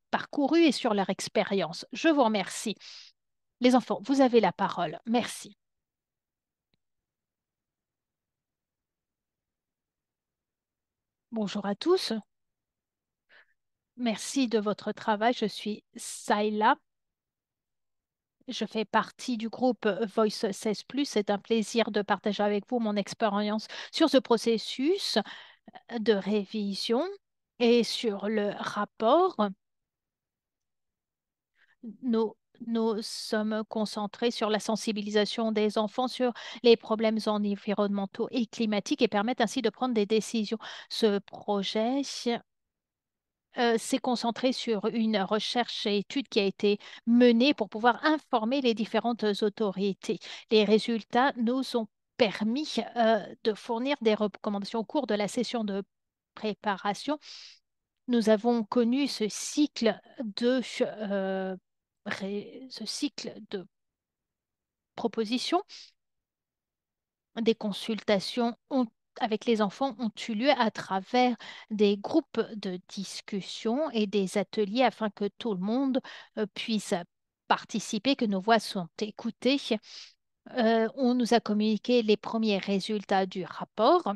parcouru et sur leur expérience. Je vous remercie. Les enfants, vous avez la parole. Merci. Bonjour à tous. Merci de votre travail. Je suis Saïla. Je fais partie du groupe Voice 16+. C'est un plaisir de partager avec vous mon expérience sur ce processus de révision et sur le rapport. Nous, nous sommes concentrés sur la sensibilisation des enfants sur les problèmes environnementaux et climatiques et permettent ainsi de prendre des décisions. Ce projet s'est concentré sur une recherche et étude qui a été menée pour pouvoir informer les différentes autorités. Les résultats nous ont permis de fournir des recommandations au cours de la session de préparation. Nous avons connu ce cycle de propositions. Des avec les enfants ont eu lieu à travers des groupes de discussion et des ateliers afin que tout le monde puisse participer, que nos voix soient écoutées. On nous a communiqué les premiers résultats du rapport.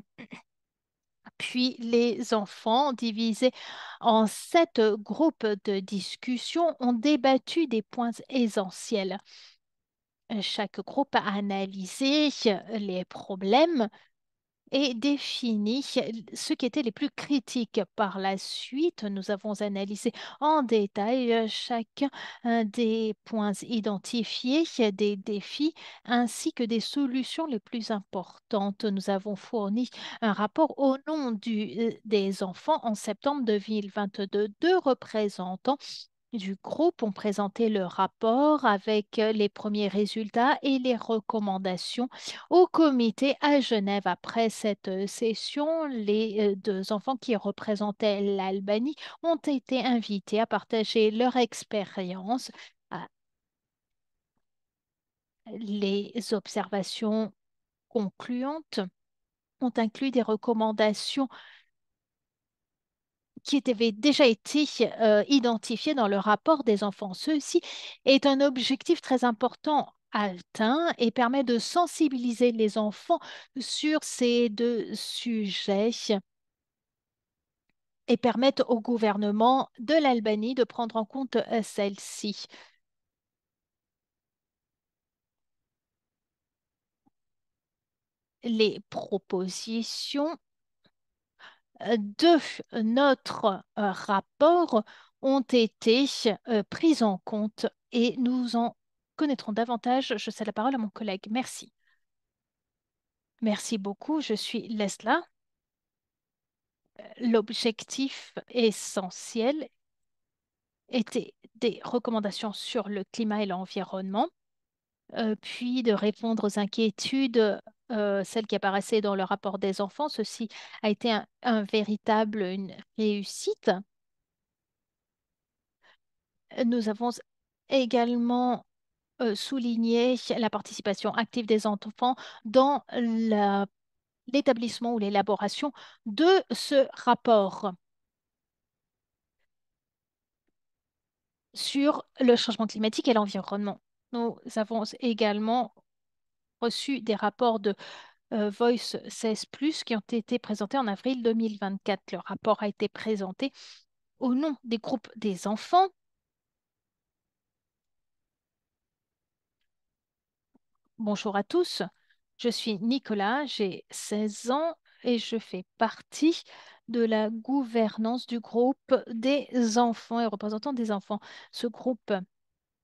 Puis les enfants, divisés en 7 groupes de discussion, ont débattu des points essentiels. Chaque groupe a analysé les problèmes et défini ce qui était les plus critiques. Par la suite, nous avons analysé en détail chacun des points identifiés, des défis, ainsi que des solutions les plus importantes. Nous avons fourni un rapport au nom des enfants en septembre 2022. Deux représentants du groupe ont présenté le rapport avec les premiers résultats et les recommandations au comité à Genève. Après cette session, les deux enfants qui représentaient l'Albanie ont été invités à partager leur expérience. Ah, Les observations concluantes ont inclus des recommandations qui avaient déjà été identifiés dans le rapport des enfants. Ceci est un objectif très important atteint et permet de sensibiliser les enfants sur ces deux sujets et permettent au gouvernement de l'Albanie de prendre en compte celle-ci. Les propositions de notre rapport ont été prises en compte et nous en connaîtrons davantage. Je cède la parole à mon collègue. Merci. Merci beaucoup. Je suis Lesla. L'objectif essentiel était des recommandations sur le climat et l'environnement, puis de répondre aux inquiétudes, celles qui apparaissaient dans le rapport des enfants. Ceci a été une réussite. Nous avons également souligné la participation active des enfants dans l'établissement ou l'élaboration de ce rapport sur le changement climatique et l'environnement. Nous avons également reçu des rapports de Voice 16+, qui ont été présentés en avril 2024. Le rapport a été présenté au nom des groupes des enfants. Bonjour à tous, je suis Nicolas, j'ai 16 ans et je fais partie de la gouvernance du groupe des enfants et représentants des enfants. Ce groupe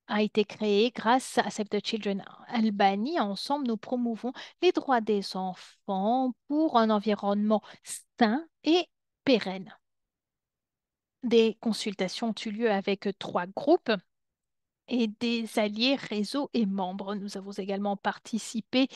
a été créé grâce à Save the Children Albanie. Ensemble, nous promouvons les droits des enfants pour un environnement sain et pérenne. Des consultations ont eu lieu avec trois groupes et des alliés, réseaux et membres. Nous avons également participé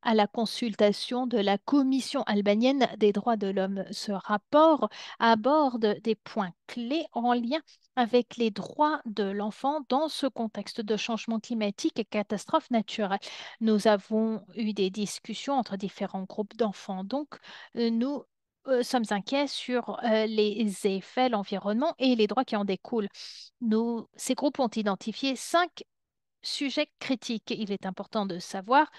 à la consultation de la Commission albanienne des droits de l'homme. Ce rapport aborde des points clés en lien avec les droits de l'enfant dans ce contexte de changement climatique et catastrophes naturelles. Nous avons eu des discussions entre différents groupes d'enfants. Donc, nous sommes inquiets sur les effets, l'environnement et les droits qui en découlent. Ces groupes ont identifié cinq sujets critiques. Il est important de savoir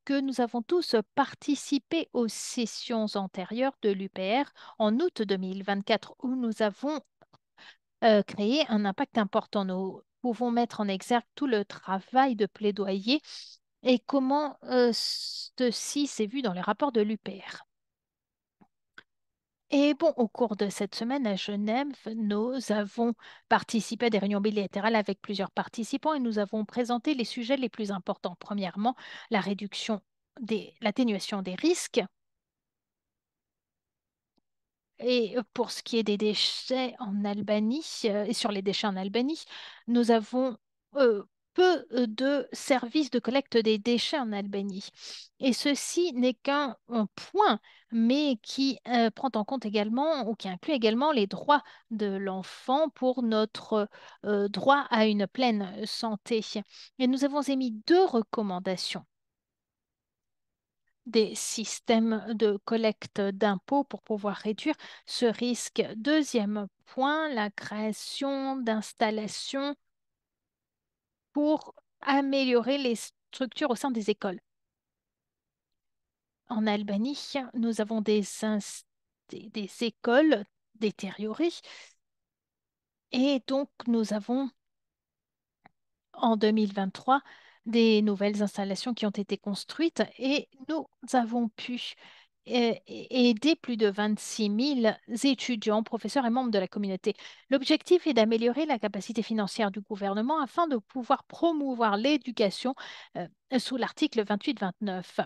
que nous avons tous participé aux sessions antérieures de l'UPR en août 2024 où nous avons créé un impact important. Nous pouvons mettre en exergue tout le travail de plaidoyer et comment ceci s'est vu dans les rapports de l'UPR. Et bon, au cours de cette semaine à Genève, nous avons participé à des réunions bilatérales avec plusieurs participants et nous avons présenté les sujets les plus importants. Premièrement, l'atténuation des risques. Et pour ce qui est des déchets en Albanie, et sur les déchets en Albanie, nous avons euh, peu de services de collecte des déchets en Albanie. Et ceci n'est qu'un point, mais qui prend en compte également, ou qui inclut également les droits de l'enfant pour notre droit à une pleine santé. Et nous avons émis deux recommandations des systèmes de collecte d'impôts pour pouvoir réduire ce risque. Deuxième point, la création d'installations pour améliorer les structures au sein des écoles. En Albanie, nous avons des écoles détériorées et donc nous avons en 2023 des nouvelles installations qui ont été construites et nous avons pu aider plus de 26 000 étudiants, professeurs et membres de la communauté. L'objectif est d'améliorer la capacité financière du gouvernement afin de pouvoir promouvoir l'éducation sous l'article 28-29.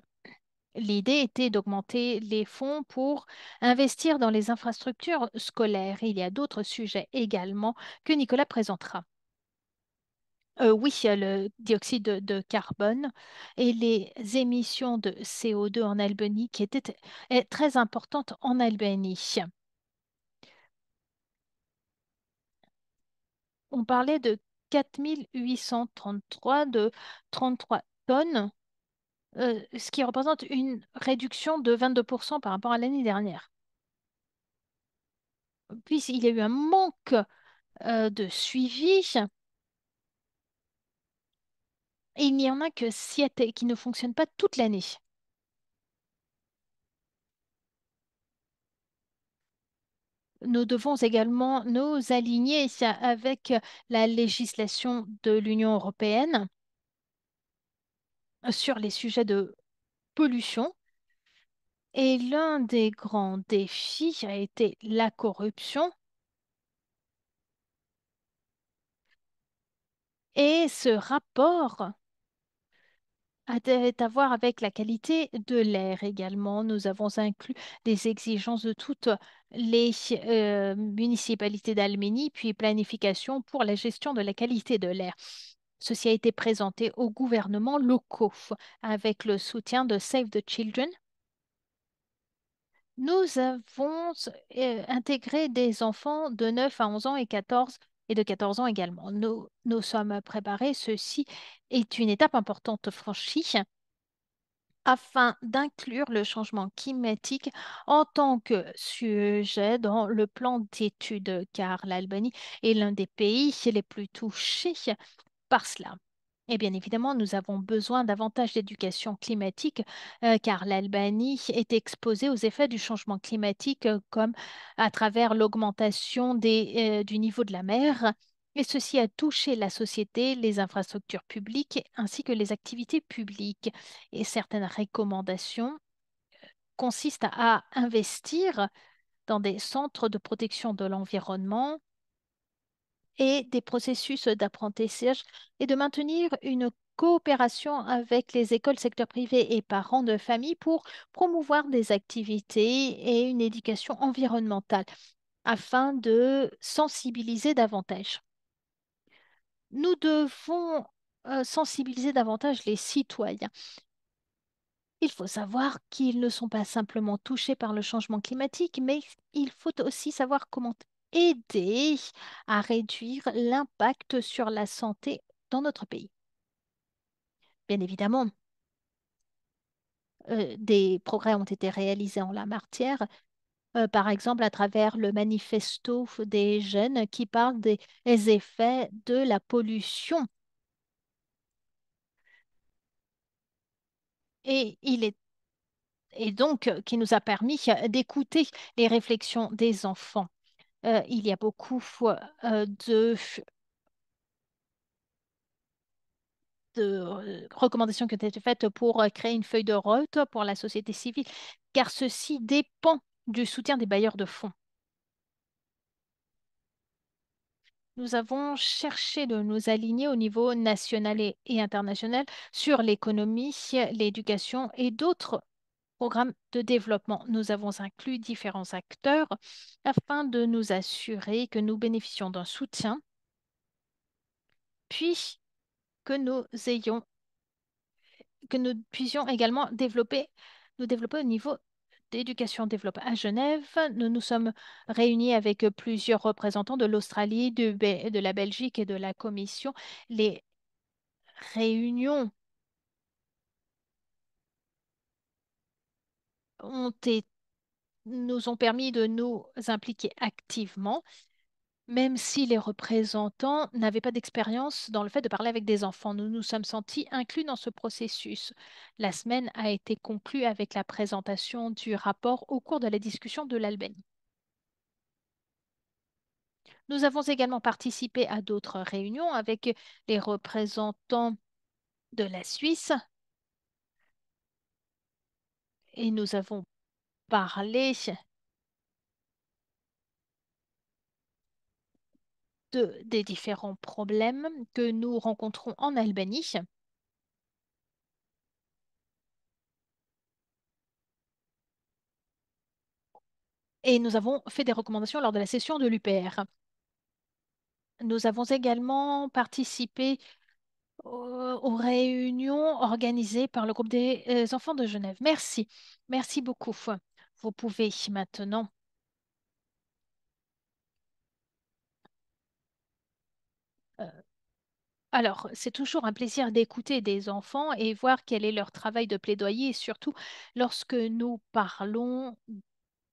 L'idée était d'augmenter les fonds pour investir dans les infrastructures scolaires. Il y a d'autres sujets également que Nicolas présentera. Oui, il y a le dioxyde de carbone et les émissions de CO2 en Albanie qui étaient très importantes en Albanie. On parlait de 4 833 de 33 tonnes, ce qui représente une réduction de 22% par rapport à l'année dernière. Puis il y a eu un manque de suivi et il n'y en a que 7 qui ne fonctionnent pas toute l'année. Nous devons également nous aligner avec la législation de l'Union européenne sur les sujets de pollution. Et l'un des grands défis a été la corruption. Et ce rapport a à voir avec la qualité de l'air également. Nous avons inclus des exigences de toutes les municipalités d'Alménie, puis planification pour la gestion de la qualité de l'air. Ceci a été présenté aux gouvernements locaux avec le soutien de Save the Children. Nous avons intégré des enfants de 9 à 11 ans et de 14 ans également. Nous sommes préparés. Ceci est une étape importante franchie afin d'inclure le changement climatique en tant que sujet dans le plan d'études, car l'Albanie est l'un des pays les plus touchés par cela. Et bien évidemment, nous avons besoin davantage d'éducation climatique car l'Albanie est exposée aux effets du changement climatique comme à travers l'augmentation du niveau de la mer. Et ceci a touché la société, les infrastructures publiques ainsi que les activités publiques. Et certaines recommandations consistent à investir dans des centres de protection de l'environnement et des processus d'apprentissage et de maintenir une coopération avec les écoles, secteur privé et parents de famille pour promouvoir des activités et une éducation environnementale. afin de sensibiliser davantage. Nous devons sensibiliser davantage les citoyens. Il faut savoir qu'ils ne sont pas simplement touchés par le changement climatique, mais il faut aussi savoir comment aider à réduire l'impact sur la santé dans notre pays. Bien évidemment, des progrès ont été réalisés en la matière, par exemple à travers le manifesto des jeunes qui parle des effets de la pollution. Et il est et donc qui nous a permis d'écouter les réflexions des enfants. Il y a beaucoup de recommandations qui ont été faites pour créer une feuille de route pour la société civile, car ceci dépend du soutien des bailleurs de fonds. Nous avons cherché de nous aligner au niveau national et international sur l'économie, l'éducation et d'autres programmes de développement. Nous avons inclus différents acteurs afin de nous assurer que nous bénéficions d'un soutien, puis que que nous puissions également nous développer au niveau d'éducation développée. À Genève, nous nous sommes réunis avec plusieurs représentants de l'Australie, de la Belgique et de la Commission. Les réunions ont été- nous ont permis de nous impliquer activement, même si les représentants n'avaient pas d'expérience dans le fait de parler avec des enfants. Nous nous sommes sentis inclus dans ce processus. La semaine a été conclue avec la présentation du rapport au cours de la discussion de l'Albanie. Nous avons également participé à d'autres réunions avec les représentants de la Suisse et nous avons parlé des différents problèmes que nous rencontrons en Albanie et nous avons fait des recommandations lors de la session de l'UPR. Nous avons également participé aux réunions organisées par le groupe des enfants de Genève. Merci. Merci beaucoup. Vous pouvez maintenant. euh, alors, c'est toujours un plaisir d'écouter des enfants et voir quel est leur travail de plaidoyer, et surtout lorsque nous parlons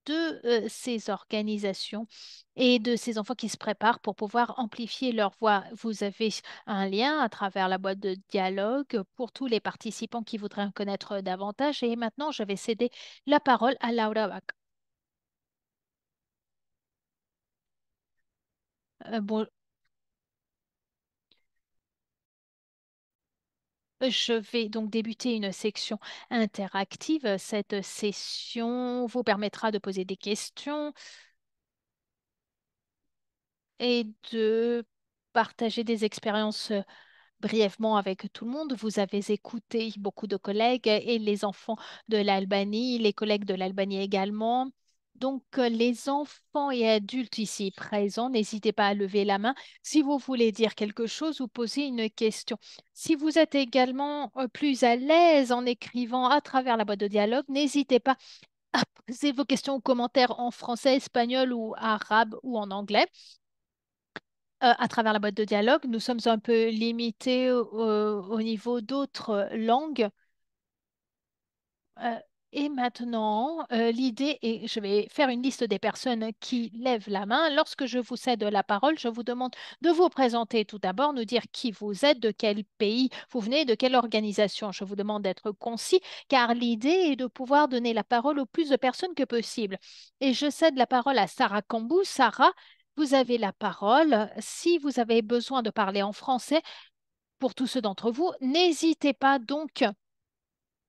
de ces organisations et de ces enfants qui se préparent pour pouvoir amplifier leur voix. Vous avez un lien à travers la boîte de dialogue pour tous les participants qui voudraient en connaître davantage. Et maintenant, je vais céder la parole à Laura Bach. Bon, je vais donc débuter une section interactive. Cette session vous permettra de poser des questions et de partager des expériences brièvement avec tout le monde. Vous avez écouté beaucoup de collègues et les enfants de l'Albanie, les collègues de l'Albanie également. Donc, les enfants et adultes ici présents, n'hésitez pas à lever la main si vous voulez dire quelque chose ou poser une question. Si vous êtes également plus à l'aise en écrivant à travers la boîte de dialogue, n'hésitez pas à poser vos questions ou commentaires en français, espagnol ou arabe ou en anglais à travers la boîte de dialogue. Nous sommes un peu limités au niveau d'autres langues. Euh, et maintenant, l'idée est, je vais faire une liste des personnes qui lèvent la main. Lorsque je vous cède la parole, je vous demande de vous présenter tout d'abord, nous dire qui vous êtes, de quel pays vous venez, de quelle organisation. Je vous demande d'être concis, car l'idée est de pouvoir donner la parole au plus de personnes que possible. Et je cède la parole à Sarah Cambou. Sarah, vous avez la parole. Si vous avez besoin de parler en français, pour tous ceux d'entre vous, n'hésitez pas donc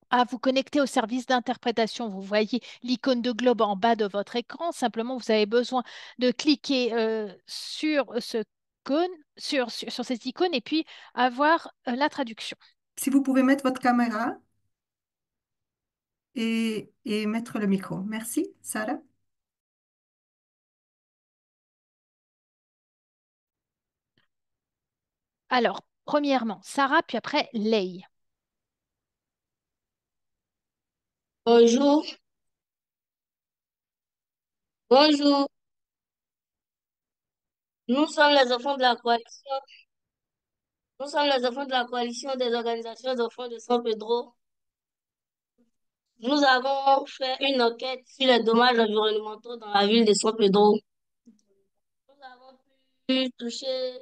à vous connecter au service d'interprétation. Vous voyez l'icône de globe en bas de votre écran. Simplement, vous avez besoin de cliquer sur sur cette icône et puis avoir la traduction. Si vous pouvez mettre votre caméra et mettre le micro. Merci, Sarah. Alors, premièrement, Sarah, puis après, Lei. Bonjour, bonjour. Nous sommes les enfants de la coalition. Nous sommes les enfants de la coalition des organisations d'enfants de San Pedro. Nous avons fait une enquête sur les dommages environnementaux dans la ville de San Pedro. Nous avons pu toucher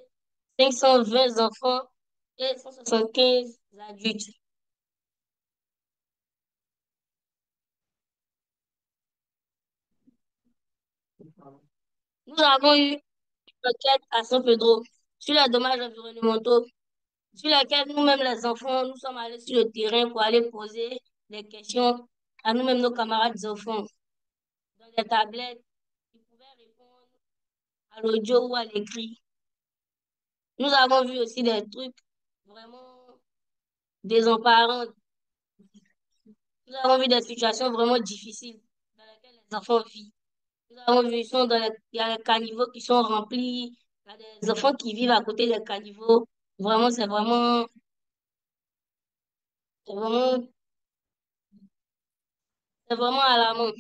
520 enfants et 175 adultes. Nous avons eu une enquête à San Pedro sur les dommages environnementaux, sur lesquels nous-mêmes, les enfants, nous sommes allés sur le terrain pour aller poser des questions à nous-mêmes, nos camarades enfants, dans des tablettes qui pouvaient répondre à l'audio ou à l'écrit. Nous avons vu aussi des trucs vraiment désemparants. Nous avons vu des situations vraiment difficiles dans lesquelles les enfants vivent. Nous avons vu, il y a les caniveaux qui sont remplis, il y a des enfants qui vivent à côté des caniveaux. Vraiment, c'est vraiment, c'est vraiment alarmant.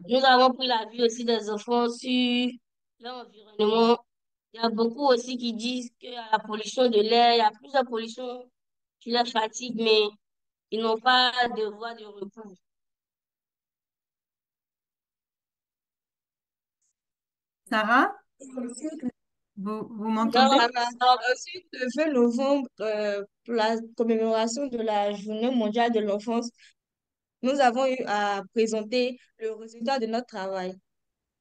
Nous avons pris la vue aussi des enfants sur leur environnement. Il y a beaucoup aussi qui disent qu'il y a la pollution de l'air, il y a plusieurs pollutions qui les fatiguent, mais ils n'ont pas de voie de recours. Sarah, vous m'entendez? Alors, ensuite, le 20 novembre, pour la commémoration de la Journée mondiale de l'enfance, nous avons eu à présenter le résultat de notre travail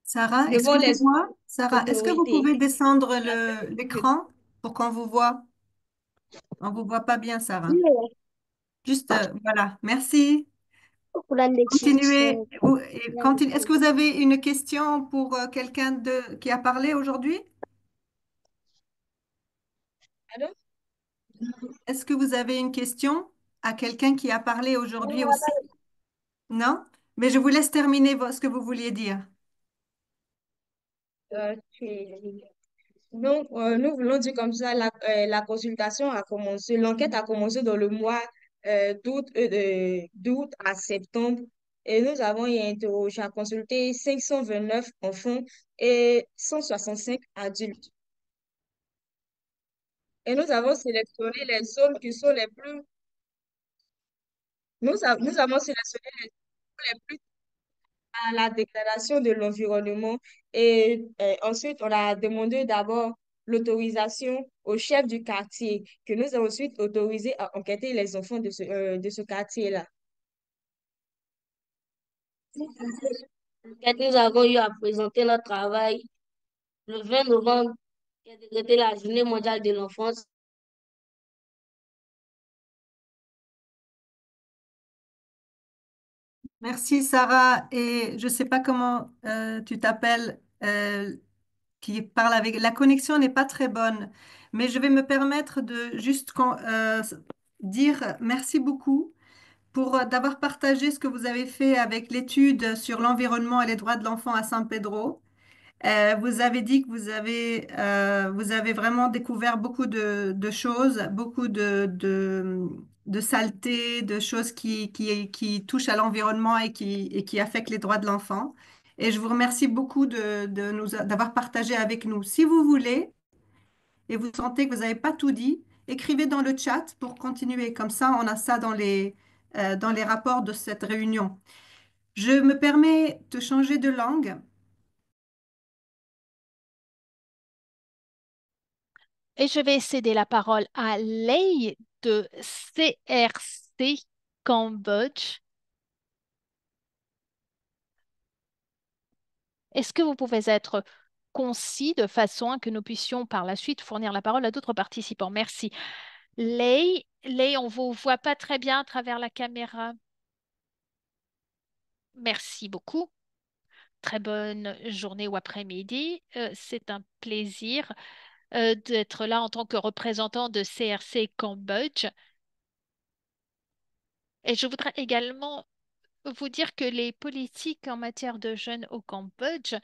Sarah, devant les excusez-moi. Sarah, est-ce que vous autorités. pouvez descendre On a fait l'écran pour qu'on vous voit? On vous voit pas bien, Sarah. le- Juste, voilà. Merci. Pour la Continuez. lecture. Est-ce que vous avez une question pour quelqu'un qui a parlé aujourd'hui? Allô? Est-ce que vous avez une question à quelqu'un qui a parlé aujourd'hui aussi? Non? Mais je vous laisse terminer ce que vous vouliez dire. Ok. Donc, nous voulons dire comme ça, la consultation a commencé, l'enquête a commencé dans le mois d'août à septembre. Et nous avons y interrogé, à consulter 529 enfants et 165 adultes. Et nous avons sélectionné les zones qui sont les plus, nous avons sélectionné les zones les plus à la dégradation de l'environnement. Et ensuite, on a demandé d'abord l'autorisation au chef du quartier, que nous avons ensuite autorisé à enquêter les enfants de ce quartier-là. Enquête, nous avons eu à présenter notre travail le 20 novembre, qui a décrété la Journée mondiale de l'enfance. Merci, Sarah. Et je ne sais pas comment tu t'appelles, qui parle avec. La connexion n'est pas très bonne, mais je vais me permettre de juste dire merci beaucoup pour d'avoir partagé ce que vous avez fait avec l'étude sur l'environnement et les droits de l'enfant à San Pedro. Vous avez dit que vous avez vraiment découvert beaucoup de choses, beaucoup de saletés, de choses qui touchent à l'environnement et qui affectent les droits de l'enfant. Et je vous remercie beaucoup d'avoir partagé avec nous. Si vous voulez et vous sentez que vous n'avez pas tout dit, écrivez dans le chat pour continuer. Comme ça, on a ça dans les rapports de cette réunion. Je me permets de changer de langue. Et je vais céder la parole à Lei de CRC Cambodge. Est-ce que vous pouvez être concis de façon à que nous puissions par la suite fournir la parole à d'autres participants? Merci. Lei, on vous voit pas très bien à travers la caméra. Merci beaucoup. Très bonne journée ou après-midi. C'est un plaisir d'être là en tant que représentant de CRC Cambodge. Et je voudrais également vous dire que les politiques en matière de jeunes au Cambodge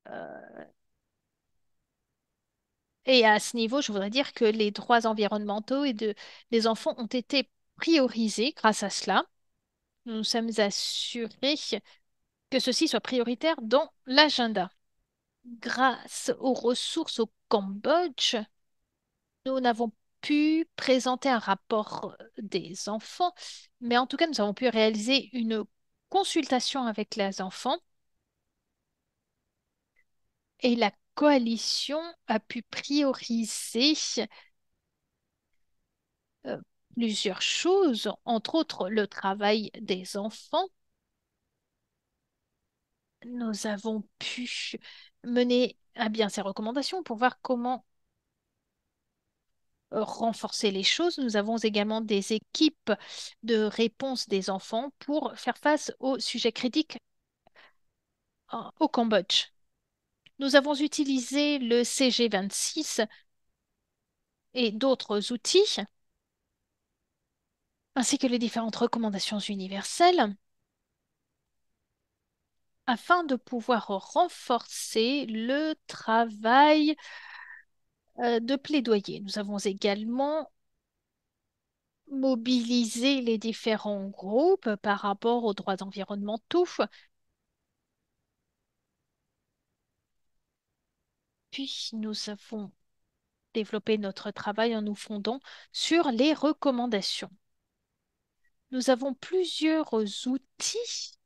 Euh, et à ce niveau, je voudrais dire que les droits environnementaux des enfants ont été priorisés grâce à cela. Nous nous sommes assurés que ceci soit prioritaire dans l'agenda. Grâce aux ressources au Cambodge, nous n'avons pu présenter un rapport des enfants, mais en tout cas, nous avons pu réaliser une consultation avec les enfants et la coalition a pu prioriser euh, plusieurs choses, entre autres le travail des enfants. Nous avons pu mener à bien ces recommandations pour voir comment renforcer les choses. Nous avons également des équipes de réponse des enfants pour faire face aux sujets critiques au Cambodge. Nous avons utilisé le CG26 et d'autres outils, ainsi que les différentes recommandations universelles, afin de pouvoir renforcer le travail de plaidoyer. Nous avons également mobilisé les différents groupes par rapport aux droits environnementaux. Puis nous avons développé notre travail en nous fondant sur les recommandations. Nous avons plusieurs outils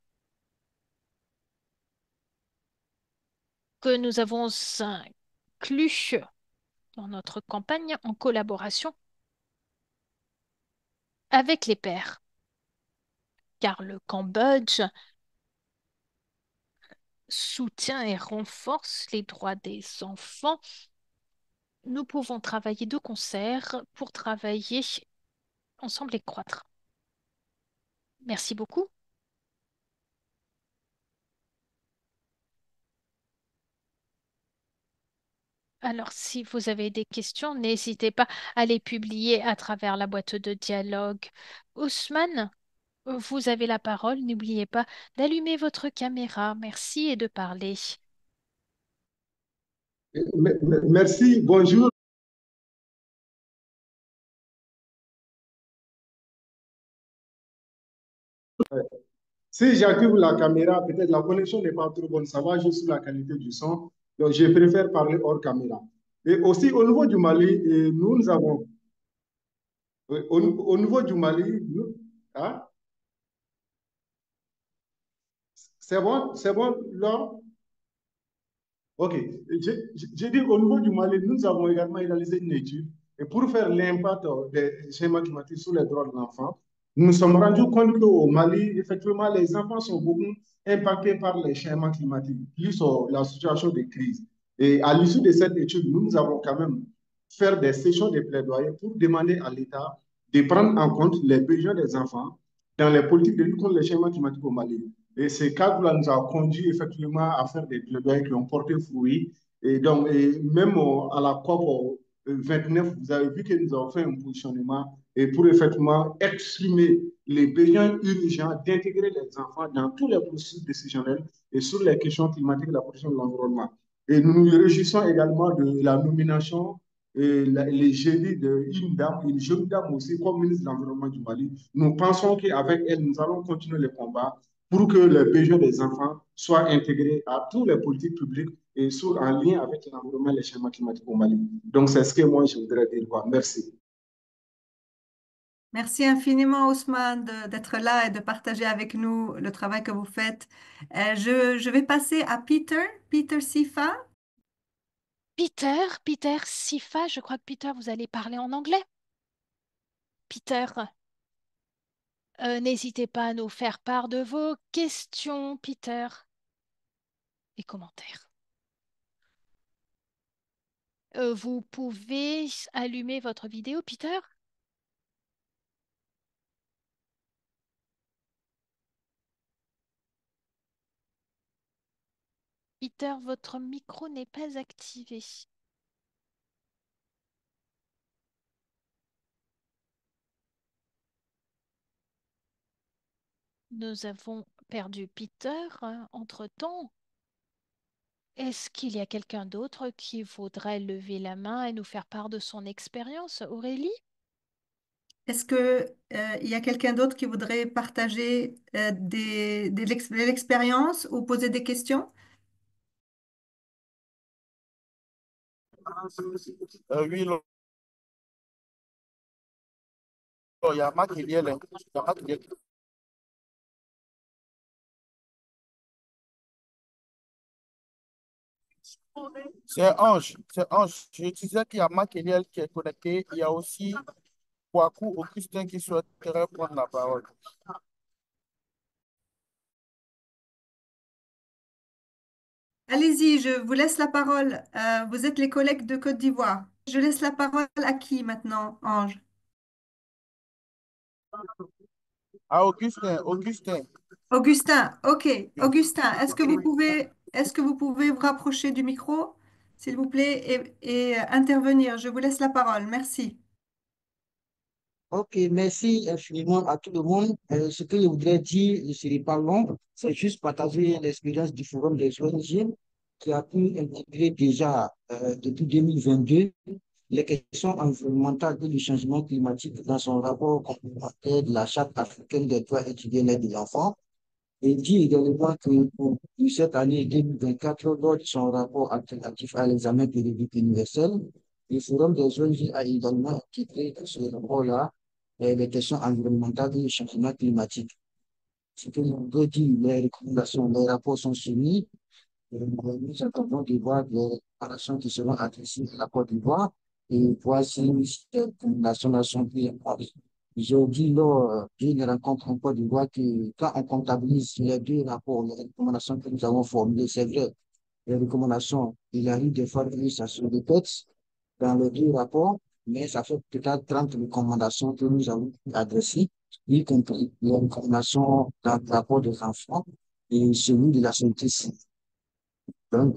que nous avons inclus dans notre campagne en collaboration avec les pairs, car le Cambodge soutient et renforce les droits des enfants. Nous pouvons travailler de concert pour travailler ensemble et croître. Merci beaucoup. Alors, si vous avez des questions, n'hésitez pas à les publier à travers la boîte de dialogue. Ousmane, vous avez la parole. N'oubliez pas d'allumer votre caméra. Merci et de parler. Merci, bonjour. Si j'active la caméra, peut-être la connexion n'est pas trop bonne, ça va juste sur la qualité du son. Donc, je préfère parler hors caméra. Et aussi, au niveau du Mali, nous avons, au niveau du Mali, hein, c'est bon, là? OK. J'ai dit au niveau du Mali, nous avons également réalisé une étude et pour faire l'impact des schémas climatiques sur les droits de l'enfant, nous nous sommes rendus compte qu'au Mali, effectivement, les enfants sont beaucoup impactés par les schémas climatiques, plus la situation de crise. Et à l'issue de cette étude, nous avons quand même fait des sessions de plaidoyer pour demander à l'État de prendre en compte les besoins des enfants dans les politiques de lutte contre les changements climatiques au Mali. Et ce cadre-là nous a conduit effectivement à faire des plaidoyers qui ont porté fruit. Et donc, et même à la COP 29, vous avez vu que nous avons fait un positionnement et pour effectivement exprimer les besoins urgents d'intégrer les enfants dans tous les processus décisionnels et sur les questions climatiques et la protection de l'environnement. Et nous nous réjouissons également de la nomination les jeudis d'une dame, une jeune dame aussi, comme ministre de l'Environnement du Mali. Nous pensons qu'avec elle, nous allons continuer le combat pour que les besoins des enfants soient intégrés à toutes les politiques publiques et sur, en lien avec l'environnement et les changements climatiques au Mali. Donc, c'est ce que moi, je voudrais dire. Quoi. Merci. Merci infiniment, Ousmane, d'être là et de partager avec nous le travail que vous faites. Je vais passer à Peter, Peter Sifa. Peter Sifa, je crois que Peter, vous allez parler en anglais. Peter, n'hésitez pas à nous faire part de vos questions, Peter, et commentaires. Vous pouvez allumer votre vidéo, Peter? Peter, votre micro n'est pas activé. Nous avons perdu Peter entre-temps. Est-ce qu'il y a quelqu'un d'autre qui voudrait lever la main et nous faire part de son expérience, Aurélie? Est-ce que, il y a quelqu'un d'autre qui voudrait partager de l'expérience ou poser des questions? Oui, Laure, il y a Marc Eliel, hein. Il y a Marc Eliel. C'est Ange. Je disais qu'il y a Marc Eliel qui est connecté. Il y a aussi Kwaku Augustin qui souhaiterait prendre la parole. Allez-y, je vous laisse la parole. Vous êtes les collègues de Côte d'Ivoire. Je laisse la parole à qui maintenant, Ange? Ah, Augustin. Augustin, ok. Oui. Augustin, est-ce que vous pouvez vous rapprocher du micro, s'il vous plaît, et intervenir? Je vous laisse la parole. Merci. Ok, merci infiniment à tout le monde. Ce que je voudrais dire, je ne serai pas long, c'est juste partager l'expérience du Forum des ONG qui a pu intégrer déjà depuis 2022 les questions environnementales et du changement climatique dans son rapport complémentaire de la Charte africaine des droits et du bien-être des enfants. Et dit également que pour cette année 2024, lors de son rapport alternatif à l'examen périodique universel, le Forum des ONG a également intégré dans ce rapport-là les questions environnementales et le changement climatique. Ce que nous voudrais dire, les recommandations, les rapports sont soumis. Nous attendons de voir les recommandations qui seront adressées à la Côte d'Ivoire et voir si ces recommandations sont prises en compte. J'ai dit lors d'une rencontre en Côte d'Ivoire que quand on comptabilise les deux rapports, les recommandations que nous avons formulées, c'est vrai, les recommandations, il arrive des fois que ça se répète dans les deux rapports, mais ça fait peut-être 30 recommandations que nous avons adressées, y compris les recommandations dans le rapport des enfants et celui de la santé civile. Donc,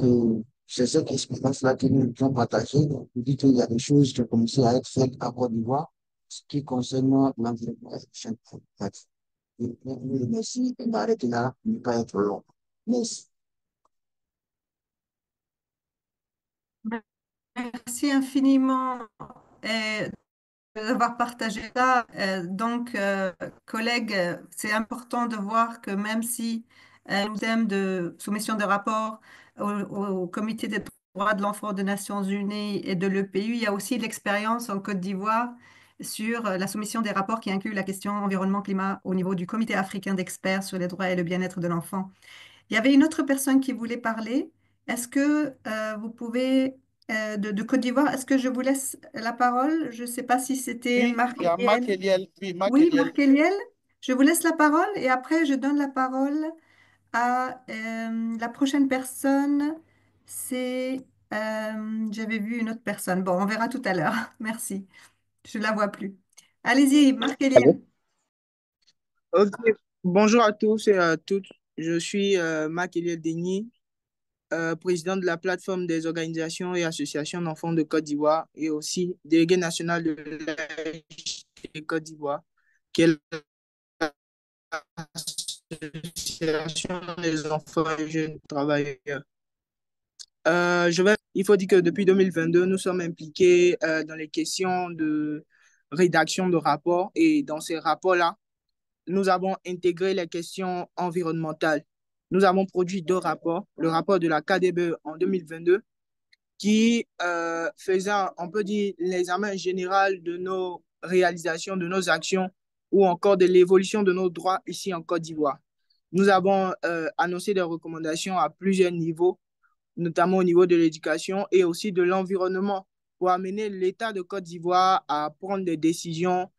c'est cette expérience-là que nous devons partager. Vous dites qu'il y a des choses qui ont commencé à être faites à Côte d'Ivoire, ce qui concerne l'environnement et le changement climatique. Merci, et m'arrêter là, ne pas être long. Merci. Merci infiniment d'avoir partagé ça. Donc, collègues, c'est important de voir que même si nous thème de soumission de rapport au Comité des droits de l'enfant des Nations Unies et de l'EPU, il y a aussi l'expérience en Côte d'Ivoire sur la soumission des rapports qui incluent la question environnement-climat au niveau du Comité africain d'experts sur les droits et le bien-être de l'enfant. Il y avait une autre personne qui voulait parler. Est-ce que vous pouvez, de Côte d'Ivoire, est-ce que je vous laisse la parole? Je ne sais pas si c'était Oui, Marc il y a Marc Eliel. Eliel. Oui, Marc Oui, Eliel. Marc Eliel. Je vous laisse la parole et après je donne la parole à la prochaine personne. C'est, j'avais vu une autre personne. Bon, on verra tout à l'heure. Merci. Je ne la vois plus. Allez-y, Marc Eliel. Allô. Ok, bonjour à tous et à toutes. Je suis Marc Eliel Denis, président de la plateforme des organisations et associations d'enfants de Côte d'Ivoire et aussi délégué national de la Côte d'Ivoire, qui est l'association des enfants et jeunes travailleurs. Il faut dire que depuis 2022, nous sommes impliqués dans les questions de rédaction de rapports et dans ces rapports-là, nous avons intégré les questions environnementales. Nous avons produit deux rapports. Le rapport de la KDBE en 2022 qui faisait, on peut dire, l'examen général de nos réalisations, de nos actions ou encore de l'évolution de nos droits ici en Côte d'Ivoire. Nous avons annoncé des recommandations à plusieurs niveaux, notamment au niveau de l'éducation et aussi de l'environnement, pour amener l'État de Côte d'Ivoire à prendre des décisions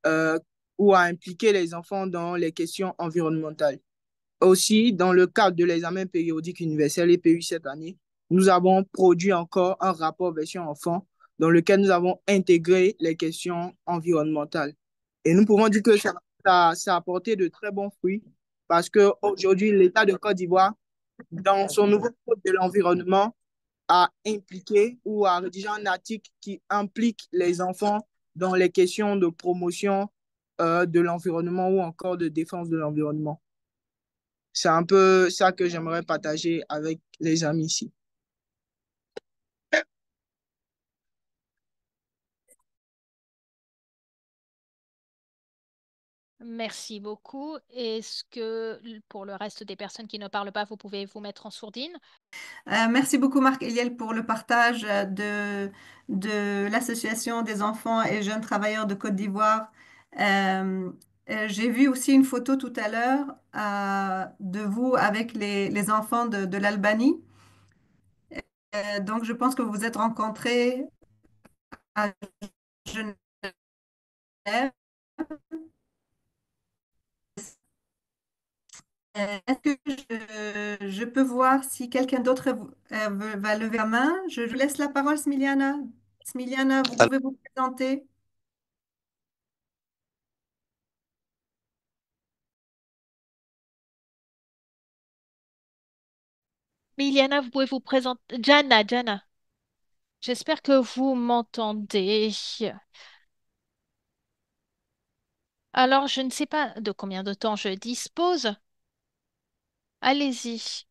euh, ou à impliquer les enfants dans les questions environnementales. Aussi, dans le cadre de l'examen périodique universel EPU cette année, nous avons produit encore un rapport version enfant dans lequel nous avons intégré les questions environnementales. Et nous pouvons dire que ça a apporté de très bons fruits parce qu'aujourd'hui, l'État de Côte d'Ivoire, dans son nouveau code de l'environnement, a impliqué ou a rédigé un article qui implique les enfants dans les questions de promotion de l'environnement ou encore de défense de l'environnement. C'est un peu ça que j'aimerais partager avec les amis ici. Merci beaucoup. Est-ce que pour le reste des personnes qui ne parlent pas, vous pouvez vous mettre en sourdine? Merci beaucoup, Marc Eliel, pour le partage de l'Association des enfants et jeunes travailleurs de Côte d'Ivoire. Euh, j'ai vu aussi une photo tout à l'heure de vous avec les enfants de l'Albanie. Donc, je pense que vous vous êtes rencontrés à Genève. Est-ce que je peux voir si quelqu'un d'autre va lever la main? Je vous laisse la parole, Smiliana. Smiliana, vous pouvez vous présenter? Mais Iliana, vous pouvez vous présenter. Jana, Jana, j'espère que vous m'entendez. Alors, je ne sais pas de combien de temps je dispose. Allez-y.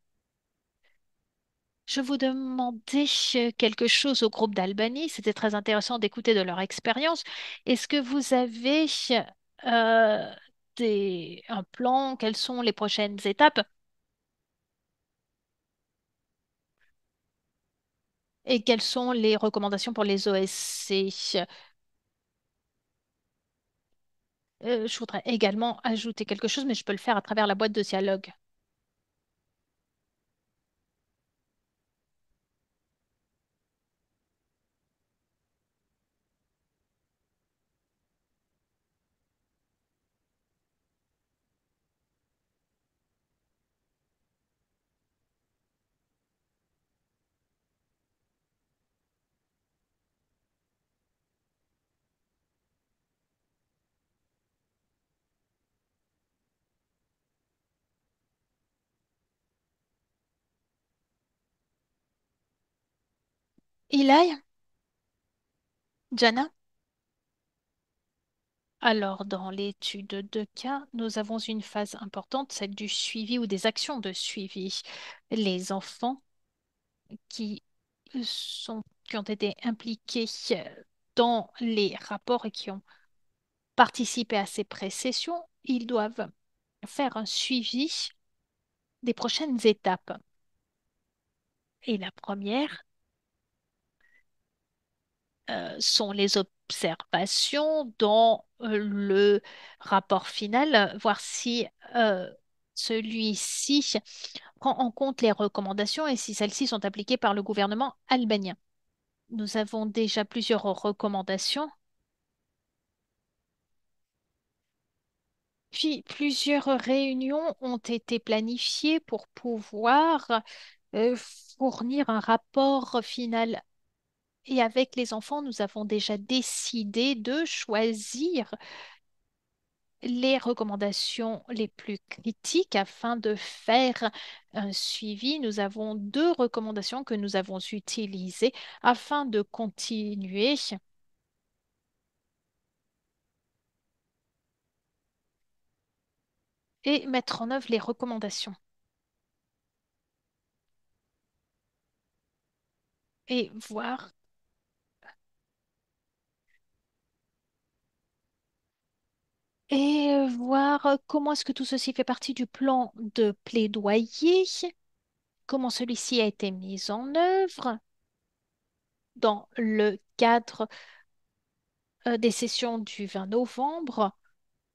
Je vous demandais quelque chose au groupe d'Albanie. C'était très intéressant d'écouter de leur expérience. Est-ce que vous avez euh, un plan? Quelles sont les prochaines étapes? Et quelles sont les recommandations pour les OSC? Je voudrais également ajouter quelque chose, mais je peux le faire à travers la boîte de dialogue. Ilai, Jana? Alors, dans l'étude de cas, nous avons une phase importante, celle du suivi ou des actions de suivi. Les enfants qui qui ont été impliqués dans les rapports et qui ont participé à ces pré-sessions, ils doivent faire un suivi des prochaines étapes. Et la première sont les observations dans le rapport final, voir si celui-ci prend en compte les recommandations et si celles-ci sont appliquées par le gouvernement albanien. Nous avons déjà plusieurs recommandations, puis plusieurs réunions ont été planifiées pour pouvoir euh, fournir un rapport final. Et avec les enfants, nous avons déjà décidé de choisir les recommandations les plus critiques afin de faire un suivi. Nous avons deux recommandations que nous avons utilisées afin de continuer et mettre en œuvre les recommandations et voir comment est-ce que tout ceci fait partie du plan de plaidoyer, comment celui-ci a été mis en œuvre dans le cadre des sessions du 20 novembre.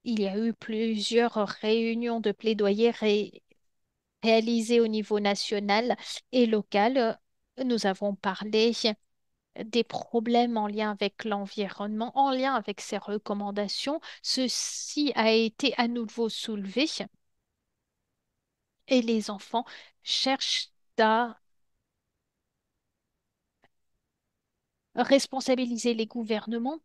Il y a eu plusieurs réunions de plaidoyer réalisées au niveau national et local. Nous avons parlé des problèmes en lien avec l'environnement, en lien avec ces recommandations. Ceci a été à nouveau soulevé et les enfants cherchent à responsabiliser les gouvernements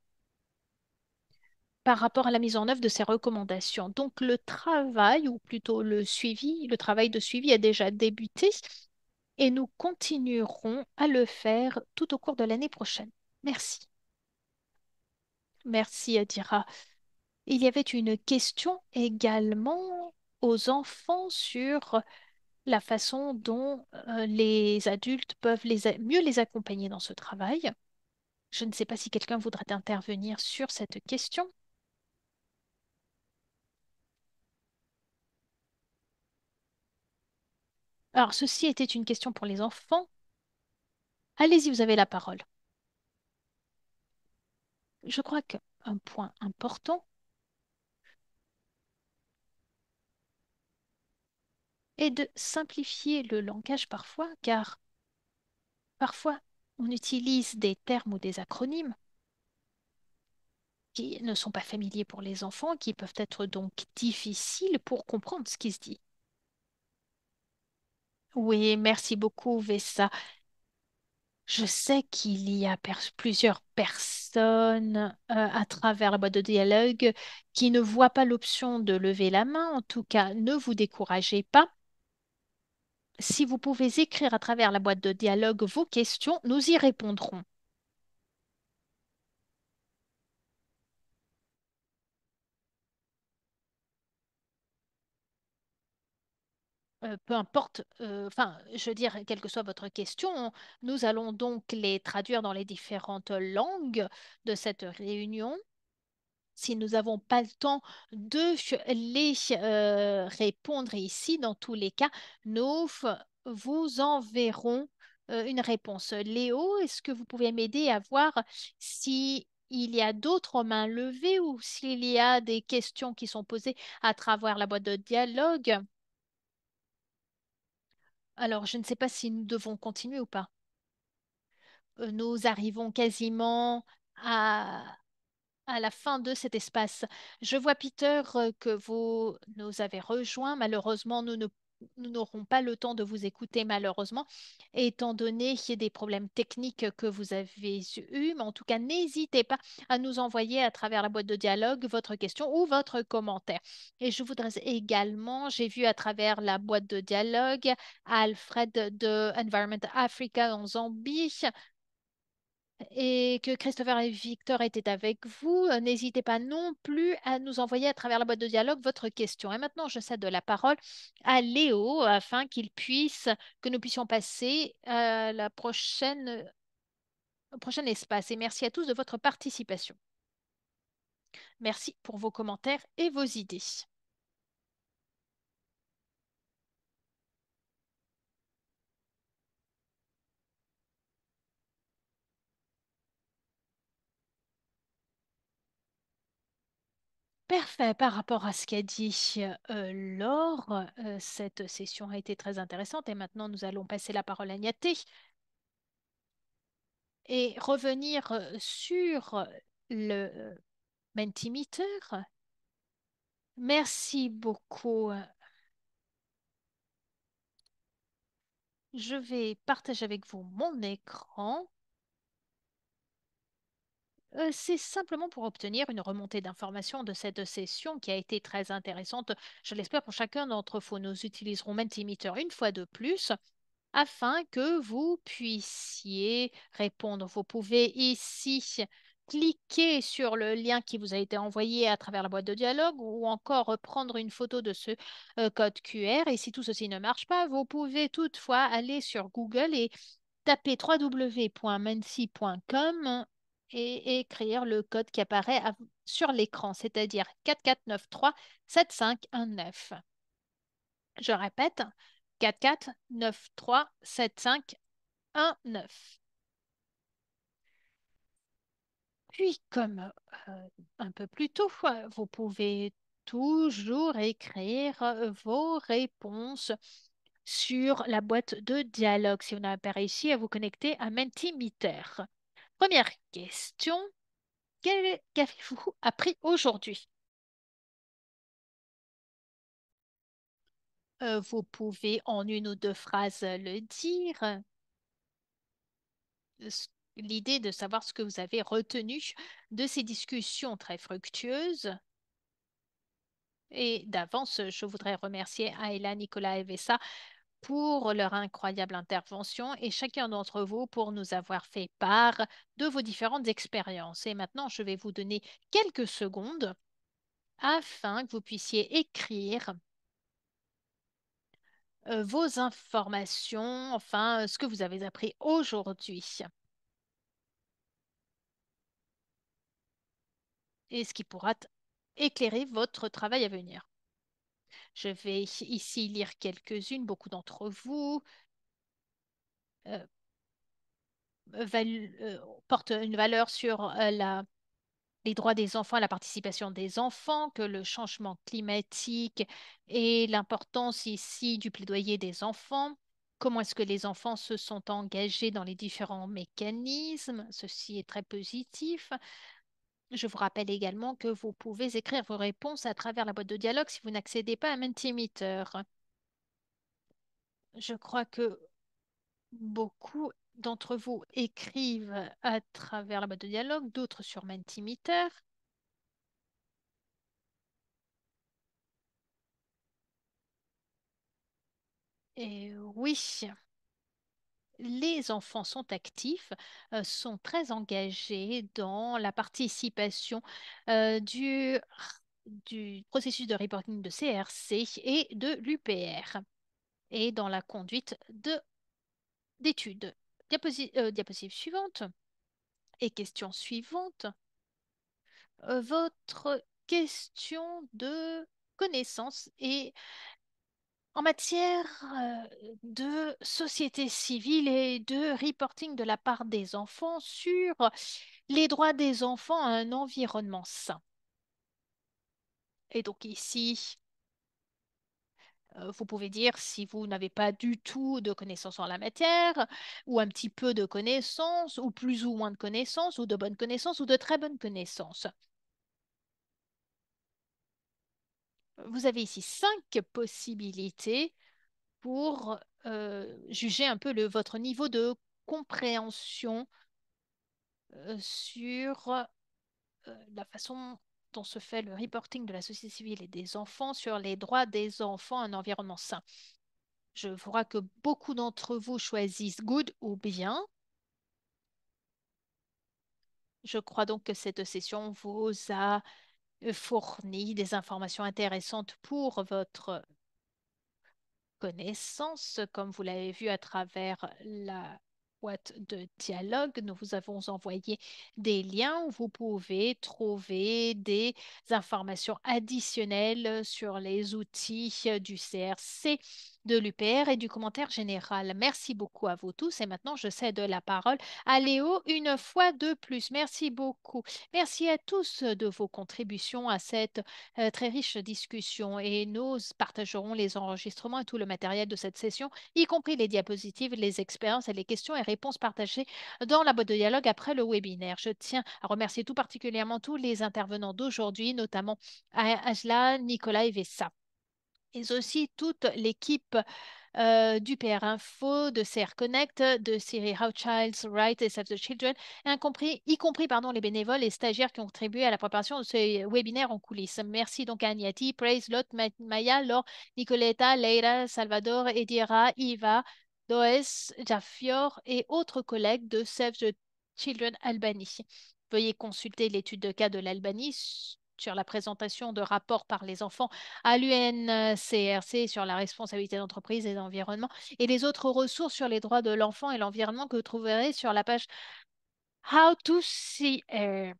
par rapport à la mise en œuvre de ces recommandations. Donc le travail, ou plutôt le suivi, le travail de suivi a déjà débuté et nous continuerons à le faire tout au cours de l'année prochaine. Merci. Merci, Adira. Il y avait une question également aux enfants sur la façon dont les adultes peuvent mieux les accompagner dans ce travail. Je ne sais pas si quelqu'un voudrait intervenir sur cette question. Alors, ceci était une question pour les enfants. Allez-y, vous avez la parole. Je crois qu'un point important est de simplifier le langage parfois, car parfois on utilise des termes ou des acronymes qui ne sont pas familiers pour les enfants, qui peuvent être donc difficiles pour comprendre ce qui se dit. Oui, merci beaucoup, Vessa. Je sais qu'il y a plusieurs personnes à travers la boîte de dialogue qui ne voient pas l'option de lever la main. En tout cas, ne vous découragez pas. Si vous pouvez écrire à travers la boîte de dialogue vos questions, nous y répondrons. Peu importe, enfin, je veux dire, quelle que soit votre question, nous allons donc les traduire dans les différentes langues de cette réunion. Si nous n'avons pas le temps de les répondre ici, dans tous les cas, nous vous enverrons une réponse. Léo, est-ce que vous pouvez m'aider à voir si il y a d'autres mains levées ou s'il y a des questions qui sont posées à travers la boîte de dialogue? Alors, je ne sais pas si nous devons continuer ou pas. Nous arrivons quasiment à, à la fin de cet espace. Je vois, Peter, que vous nous avez rejoints. Malheureusement, nous n'aurons pas le temps de vous écouter, malheureusement, étant donné qu'il y a des problèmes techniques que vous avez eus. Mais en tout cas, n'hésitez pas à nous envoyer à travers la boîte de dialogue votre question ou votre commentaire. Et je voudrais également, j'ai vu à travers la boîte de dialogue Alfred de Environment Africa en Zambie et que Christopher et Victor étaient avec vous. N'hésitez pas non plus à nous envoyer à travers la boîte de dialogue votre question. Et maintenant, je cède la parole à Léo afin que nous puissions passer à au prochain espace. Et merci à tous de votre participation. Merci pour vos commentaires et vos idées. Parfait. Par rapport à ce qu'a dit Laure, cette session a été très intéressante et maintenant nous allons passer la parole à Niaté et revenir sur le Mentimeter. Merci beaucoup. Je vais partager avec vous mon écran. C'est simplement pour obtenir une remontée d'informations de cette session qui a été très intéressante. Je l'espère pour chacun d'entre vous. Nous utiliserons Mentimeter une fois de plus afin que vous puissiez répondre. Vous pouvez ici cliquer sur le lien qui vous a été envoyé à travers la boîte de dialogue ou encore prendre une photo de ce code QR. Et si tout ceci ne marche pas, vous pouvez toutefois aller sur Google et taper www.mensi.com et écrire le code qui apparaît sur l'écran, c'est-à-dire 44937519. Je répète, 44937519. Puis, comme un peu plus tôt, vous pouvez toujours écrire vos réponses sur la boîte de dialogue si vous n'avez pas réussi à vous connecter à Mentimeter. Première question, qu'avez-vous appris aujourd'hui? Vous pouvez en une ou deux phrases le dire. L'idée de savoir ce que vous avez retenu de ces discussions très fructueuses. Et d'avance, je voudrais remercier Ayla, Nicolas et Vessa pour leur incroyable intervention et chacun d'entre vous pour nous avoir fait part de vos différentes expériences. Et maintenant, je vais vous donner quelques secondes afin que vous puissiez écrire vos informations, enfin, ce que vous avez appris aujourd'hui et ce qui pourra éclairer votre travail à venir. Je vais ici lire quelques-unes. Beaucoup d'entre vous euh, portent une valeur sur les droits des enfants, la participation des enfants, que le changement climatique et l'importance ici du plaidoyer des enfants. Comment est-ce que les enfants se sont engagés dans les différents mécanismes? Ceci est très positif. Je vous rappelle également que vous pouvez écrire vos réponses à travers la boîte de dialogue si vous n'accédez pas à Mentimeter. Je crois que beaucoup d'entre vous écrivent à travers la boîte de dialogue, d'autres sur Mentimeter. Et oui, les enfants sont actifs, sont très engagés dans la participation du processus de reporting de CRC et de l'UPR et dans la conduite d'études. Diapositive suivante et question suivante. Votre question de connaissance et en matière de société civile et de reporting de la part des enfants sur les droits des enfants à un environnement sain. Et donc ici, vous pouvez dire si vous n'avez pas du tout de connaissances en la matière, ou un petit peu de connaissances, ou plus ou moins de connaissances, ou de bonnes connaissances, ou de très bonnes connaissances. Vous avez ici possibilités pour juger un peu votre niveau de compréhension sur la façon dont se fait le reporting de la société civile et des enfants sur les droits des enfants à un environnement sain. Je vois que beaucoup d'entre vous choisissent good ou bien. Je crois donc que cette session vous a fourni des informations intéressantes pour votre connaissance, comme vous l'avez vu à travers la boîte de dialogue. Nous vous avons envoyé des liens où vous pouvez trouver des informations additionnelles sur les outils du CRC, de l'UPR et du commentaire général. Merci beaucoup à vous tous. Et maintenant, je cède la parole à Léo une fois de plus. Merci beaucoup. Merci à tous de vos contributions à cette très riche discussion et nous partagerons les enregistrements et tout le matériel de cette session, y compris les diapositives, les expériences et les questions et réponses partagées dans la boîte de dialogue après le webinaire. Je tiens à remercier tout particulièrement tous les intervenants d'aujourd'hui, notamment Ajla, Nicolas et Vessa, et aussi toute l'équipe du PR Info, de CR Connect, de Siri How Child's Right et Save the Children, y compris pardon, les bénévoles et stagiaires qui ont contribué à la préparation de ce webinaire en coulisses. Merci donc à Agnati, Praise, Lot, Maya, Laure, Nicoletta, Leila, Salvador, Edira, Iva, Does, Jaffior et autres collègues de Save the Children Albanie. Veuillez consulter l'étude de cas de l'Albanie sur la présentation de rapports par les enfants à l'UNCRC sur la responsabilité d'entreprise et d'environnement et les autres ressources sur les droits de l'enfant et l'environnement que vous trouverez sur la page How to See Air.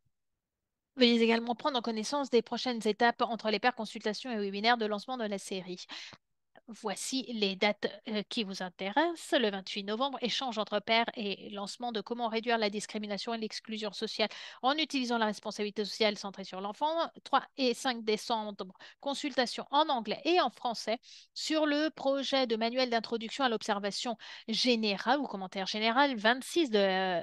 Veuillez également prendre en connaissance des prochaines étapes entre les pairs consultations et webinaires de lancement de la série. Voici les dates qui vous intéressent. Le 28 novembre, échange entre pairs et lancement de comment réduire la discrimination et l'exclusion sociale en utilisant la responsabilité sociale centrée sur l'enfant. 3 et 5 décembre, consultation en anglais et en français sur le projet de manuel d'introduction à l'observation générale ou commentaire général. 26 de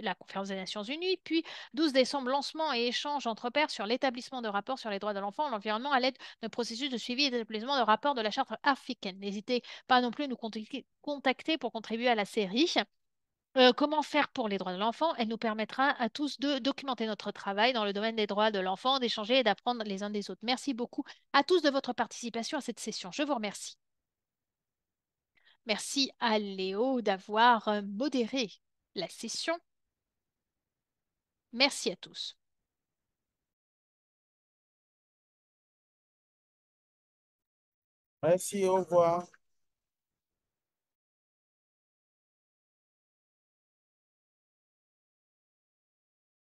la Conférence des Nations Unies, puis 12 décembre, lancement et échange entre pairs sur l'établissement de rapports sur les droits de l'enfant et l'environnement à l'aide d'un processus de suivi et d'établissement de rapports de la Charte africaine. N'hésitez pas non plus à nous contacter pour contribuer à la série. Comment faire pour les droits de l'enfant? Elle nous permettra à tous de documenter notre travail dans le domaine des droits de l'enfant, d'échanger et d'apprendre les uns des autres. Merci beaucoup à tous de votre participation à cette session. Je vous remercie. Merci à Léo d'avoir modéré la session. Merci à tous. Merci, au revoir.